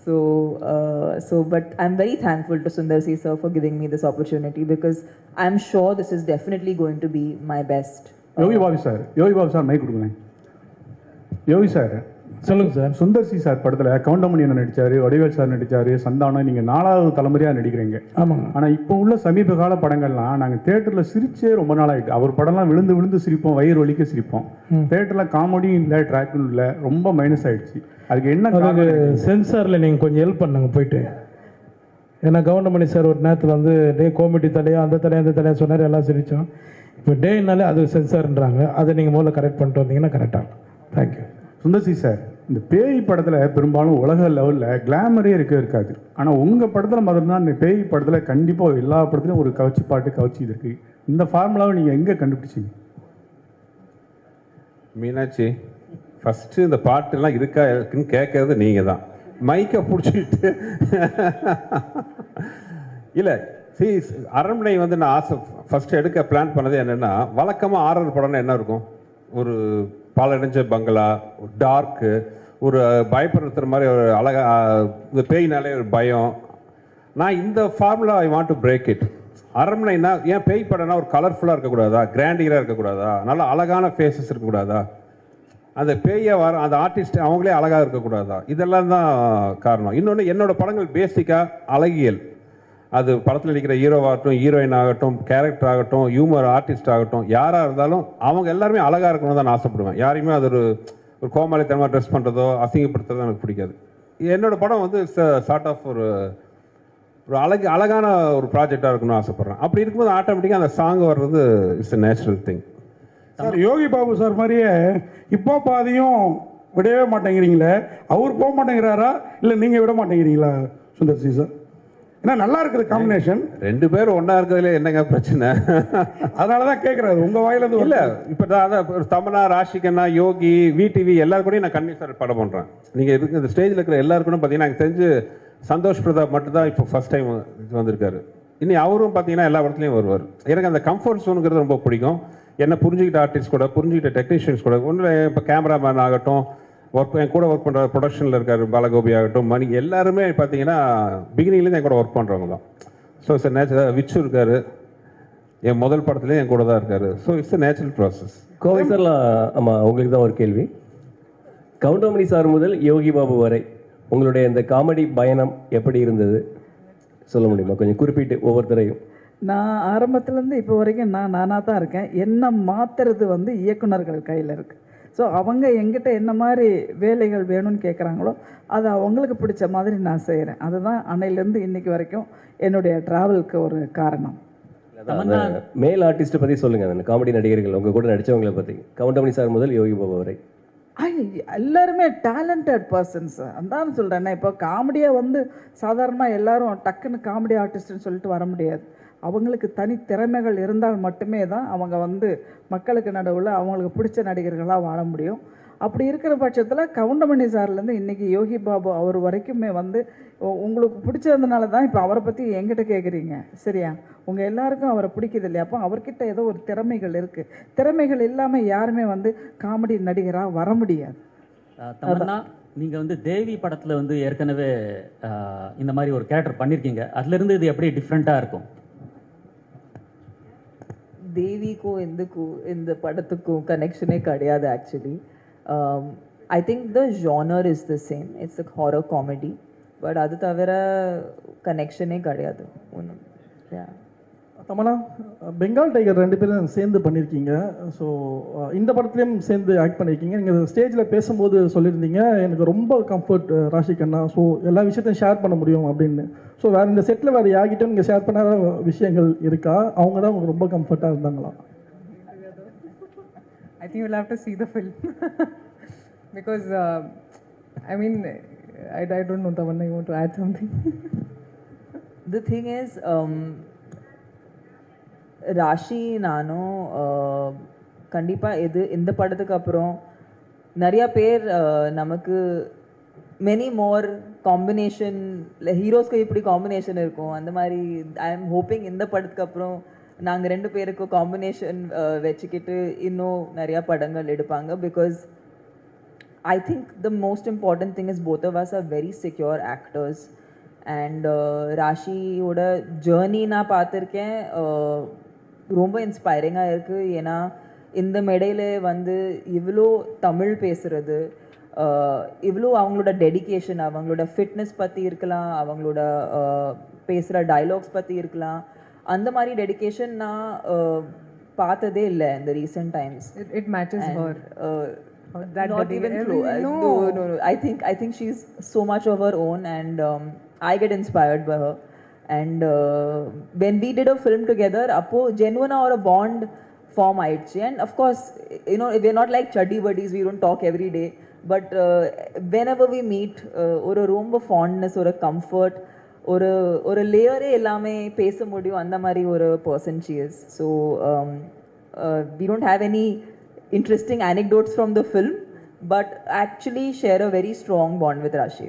So but I'm very thankful to Sundar C sir for giving me this opportunity, because I'm sure this is definitely going to be my best. Yogi Babu sir mic கொடுங்க. யோகி சார் சொல்லுங்க சார். சுந்தர் சி சார் படத்தில் கவுண்டமணி என்ன நடித்தார், வடிவேல் சார் நடித்தார், சந்தானம், நீங்கள் 4வது தலைமுறையாக நடிக்கிறீங்க. ஆமாங்க. ஆனால் இப்போ உள்ள சமீப கால படங்கள்லாம் நாங்கள் தேட்டரில் சிரிச்சே ரொம்ப நாள் ஆகிட்டு. அவர் படம்லாம் விழுந்து விழுந்து சிரிப்போம், வயிறு வலிக்க சிரிப்போம். தேட்டரில் காமெடியும் இல்லை, ட்ராக்கும் இல்லை, ரொம்ப மைனஸ் ஆகிடுச்சு. அதுக்கு என்ன சென்சாரில் நீங்கள் கொஞ்சம் ஹெல்ப் பண்ணுங்க போயிட்டு. ஏன்னா கவுண்டமணி சார் ஒரு நேரத்தில் வந்து டே காமெடி தலையா அந்த தலையா சொன்னார், எல்லாம் சிரித்தோம். இப்போ டேனாலே அது சென்சார்ன்றாங்க, அதை நீங்கள் முதல்ல கரெக்ட் பண்ணிட்டு வந்தீங்கன்னா கரெக்டாக. தேங்க்யூ. சுந்தர் சி சார், இந்த பேய் படத்தில் பெரும்பாலும் உலக லெவலில் கிளாமரே இருக்காது. ஆனால் உங்கள் படத்தில் மட்டும்தான் இந்த பேய் படத்தில் கண்டிப்பாக எல்லா படத்துலையும் ஒரு கவச்சி பாட்டு கவச்சி இருக்கு. இந்த ஃபார்முலாவை நீங்கள் எங்கே கண்டுபிடிச்சிங்க? மீனாட்சி, ஃபஸ்ட்டு இந்த பாட்டுலாம் இருக்குன்னு கேட்கறது நீங்கள் தான். மைக்கை பிடிச்சிக்கிட்டு இல்லை. அரண்மனை வந்து நான் ஃபஸ்ட்டு எடுக்க பிளான் பண்ணது என்னென்னா, வழக்கமாக ஆர்ஆர் படம்னா என்ன இருக்கும், ஒரு பாலடைஞ்ச பங்களா, டார்க்கு, ஒரு பயப்படுத்துகிற மாதிரி ஒரு இந்த பேயினாலே ஒரு பயம். நான் இந்த formula I want to break it. அரண்மனைனா ஏன் பேய் படம்னா ஒரு கலர்ஃபுல்லாக இருக்கக்கூடாதா, கிராண்டியராக இருக்கக்கூடாதா, நல்லா அழகான ஃபேஸஸ் இருக்கக்கூடாதா, அந்த பேயை அந்த ஆர்டிஸ்ட் அவங்களே அழகாக இருக்கக்கூடாதா, இதெல்லாம் தான் காரணம். இன்னொன்று, என்னோடய படங்கள் பேசிக்காக அழகியல். அது படத்தில் நடிக்கிற ஹீரோவாகட்டும், ஹீரோயின் ஆகட்டும், கேரக்டர் ஆகட்டும், ஹியூமர் ஆர்டிஸ்ட் ஆகட்டும், யாராக இருந்தாலும் அவங்க எல்லாருமே அழகாக இருக்கணும்னு தான் நான் ஆசைப்படுவேன். யாரையுமே அது ஒரு கோமாளித்தனமாக ட்ரெஸ் பண்ணுறதோ அசிங்கப்படுத்துறதோ எனக்கு பிடிக்காது. என்னோடய படம் வந்து சார்ட் ஆஃப் ஒரு அழகான ஒரு ப்ராஜெக்டாக இருக்கணும்னு ஆசைப்பட்றேன். அப்படி இருக்கும்போது ஆட்டோமேட்டிக்காக அந்த சாங் வர்றது it's a natural thing. Sir Yogi Babu sir மாதிரியே இப்போ பாதியும் விடவே மாட்டேங்கிறீங்களே, அவர் போக மாட்டேங்கிறாரா இல்லை நீங்கள் விட மாட்டேங்கிறீங்களா சுந்தர் சி சார்? ஏன்னா நல்லா இருக்குது காம்பினேஷன். 2 பேரும் ஒன்றா இருக்கிறதுல என்னங்க பிரச்சனை? அதனால தான் கேட்குறாரு உங்கள் வாயிலேருந்து. இல்லை இப்போ தான் அதான் தமனா, ராஷிகண்ணா, யோகி, விடிவி எல்லாரும் கூடயும் நான் கன்வின்ஸ் சார் படம் பண்ணுறேன். நீங்கள் இதுக்கு இந்த ஸ்டேஜில் இருக்கிற எல்லாருக்கும் பார்த்தீங்கன்னா எனக்கு தெரிஞ்சு சந்தோஷ் பிரதாப் மட்டும்தான் இப்போ ஃபர்ஸ்ட் டைம் வந்திருக்காரு. இனி அவரும் பார்த்தீங்கன்னா எல்லா படத்துலையும் வருவார். எனக்கு அந்த கம்ஃபர்ட் ஜோனுங்கிறது ரொம்ப பிடிக்கும். என்ன புரிஞ்சுக்கிட்ட ஆர்டிஸ்ட் கூட, புரிஞ்சுக்கிட்ட டெக்னீஷியன்ஸ் கூட, ஒன்று இப்போ கேமராமேன் ஆகட்டும், என் கூட ஒர்க் பண்ணுற ப்ரொடக்ஷனில் இருக்கார் பாலகோபி ஆகட்டும், மணி, எல்லாருமே பார்த்தீங்கன்னா பிகினிங்லேருந்து என் கூட ஒர்க் பண்ணுறவங்க தான். So it's natural. விச்சு இருக்கார், என் முதல் படத்துலேயும் என் கூட தான் இருக்கார். So it's natural process. Kovai Saralamma, ஆமாம் உங்களுக்கு தான் ஒரு கேள்வி. கவுண்டமணி சார் முதல் யோகி பாபு வரை உங்களுடைய இந்த காமெடி பயணம் எப்படி இருந்தது சொல்ல முடியுமா? கொஞ்சம் குறிப்பிட்டு ஒவ்வொருத்தரையும். நான் ஆரம்பத்துலேருந்து இப்போ வரைக்கும் நானாக தான் இருக்கேன். என்ன மாற்றுறது வந்து இயக்குனர்கள் கையில் இருக்குது. ஸோ அவங்க எங்கிட்ட என்ன மாதிரி வேலைகள் வேணும்னு கேட்குறாங்களோ அது அவங்களுக்கு பிடிச்ச மாதிரி நான் செய்கிறேன். அதுதான் அன்னையிலேருந்து இன்னைக்கு வரைக்கும் என்னுடைய ட்ராவலுக்கு ஒரு காரணம். மேல் ஆர்டிஸ்ட்டை பற்றி சொல்லுங்கள், அந்த காமெடி நடிகர்கள் உங்கள் கூட நடித்தவங்களை பற்றி. கவுண்டமணி சார் முதல் யோகி பாபு வரை எல்லாருமே டேலண்டட் பர்சன்ஸ். அதான் சொல்கிறேன்னா, இப்போ காமெடியாக வந்து சாதாரணமாக எல்லாரும் டக்குன்னு காமெடி ஆர்டிஸ்ட்னு சொல்லிட்டு வர முடியாது. அவங்களுக்கு தனி திறமைகள் இருந்தால் மட்டுமே தான் அவங்க வந்து மக்களுக்கு நடுவில் அவங்களுக்கு பிடிச்ச நடிகர்களாக வாழ முடியும். அப்படி இருக்கிற பட்சத்தில் கவுண்டமணி சார்லேருந்து இன்றைக்கி யோகி பாபு அவர் வரைக்குமே வந்து உங்களுக்கு பிடிச்சதுனால தான் இப்போ அவரை பற்றி என்கிட்ட கேட்குறீங்க, சரியா? உங்கள் எல்லாருக்கும் அவரை பிடிக்குது இல்லையா? அப்போ அவர்கிட்ட ஏதோ ஒரு திறமைகள் இருக்குது. திறமைகள் இல்லாமல் யாருமே வந்து காமெடி நடிகராக வர முடியாது. தமன்னா, நீங்கள் வந்து தேவி படத்தில் வந்து ஏற்கனவே இந்த மாதிரி ஒரு கேரக்டர் பண்ணியிருக்கீங்க. அதுலேருந்து இது எப்படி டிஃப்ரெண்ட்டாக இருக்கும்? தேவிக்கும் இந்த படத்துக்கும் கனெக்ஷனே கிடையாது actually. I think the genre is the same, it's a horror comedy. But அது தவிர கனெக்ஷனே கிடையாது ஒன்றும். தமன்னா, பெங்கால் டைகர் 2 பேரும் சேர்ந்து பண்ணியிருக்கீங்க. ஸோ இந்த படத்துலேயும் சேர்ந்து ஆக்ட் பண்ணியிருக்கீங்க. நீங்கள் ஸ்டேஜில் பேசும்போது சொல்லியிருந்தீங்க எனக்கு ரொம்ப கம்ஃபர்ட் ராஷிகண்ணா, ஸோ எல்லா விஷயத்தையும் ஷேர் பண்ண முடியும் அப்படின்னு. ஸோ வேறு இந்த செட்டில் வேறு யார்கிட்டும் நீங்கள் ஷேர் பண்ணாத விஷயங்கள் இருக்கா? அவங்க தான் உங்களுக்கு ரொம்ப கம்ஃபர்ட்டாக இருந்தாங்களா? I think you'll have to see the film because I mean I don't know, Tamanna, you want to add something? The thing is, Raashi நானும் கண்டிப்பாக இந்த படத்துக்கு அப்புறம் நிறையா பேர் நமக்கு மெனி மோர் காம்பினேஷன், ஹீரோஸ்க்கு இப்படி காம்பினேஷன் இருக்கும் அந்த மாதிரி. ஐ எம் ஹோப்பிங் இந்த படத்துக்கு அப்புறம் நாங்கள் 2 பேருக்கும் காம்பினேஷன் வச்சுக்கிட்டு இன்னும் நிறையா படங்கள் எடுப்பாங்க. Because I think the most important thing is both of us are very secure actors. அண்ட் ராஷியோட ஜேர்னி நான் பார்த்துருக்கேன், ரொம்ப இன்ஸ்பைரிங்காக இருக்குது. ஏன்னா இந்த மேடையில் வந்து இவ்வளோ தமிழ் பேசுகிறது, இவ்வளோ அவங்களோட டெடிகேஷன், அவங்களோட ஃபிட்னஸ் பற்றி இருக்கலாம், அவங்களோட பேசுகிற டைலாக்ஸ் பற்றி இருக்கலாம், அந்த மாதிரி டெடிகேஷன் நான் பார்த்ததே இல்லை இந்த recent times. It matches her. Not even close. No. I think she's so much of her own, and I get inspired by her. And when we did a film together, appo genuine or a bond form aichi. And of course, you know, we're not like chuddy buddies, we don't talk every day, but whenever we meet, or a room of fondness or a comfort, ஒரு லேயரே எல்லாமே பேச முடியும், அந்த மாதிரி ஒரு person she is. So we don't have any interesting anecdotes from the film, but actually share a very strong bond with Rashi.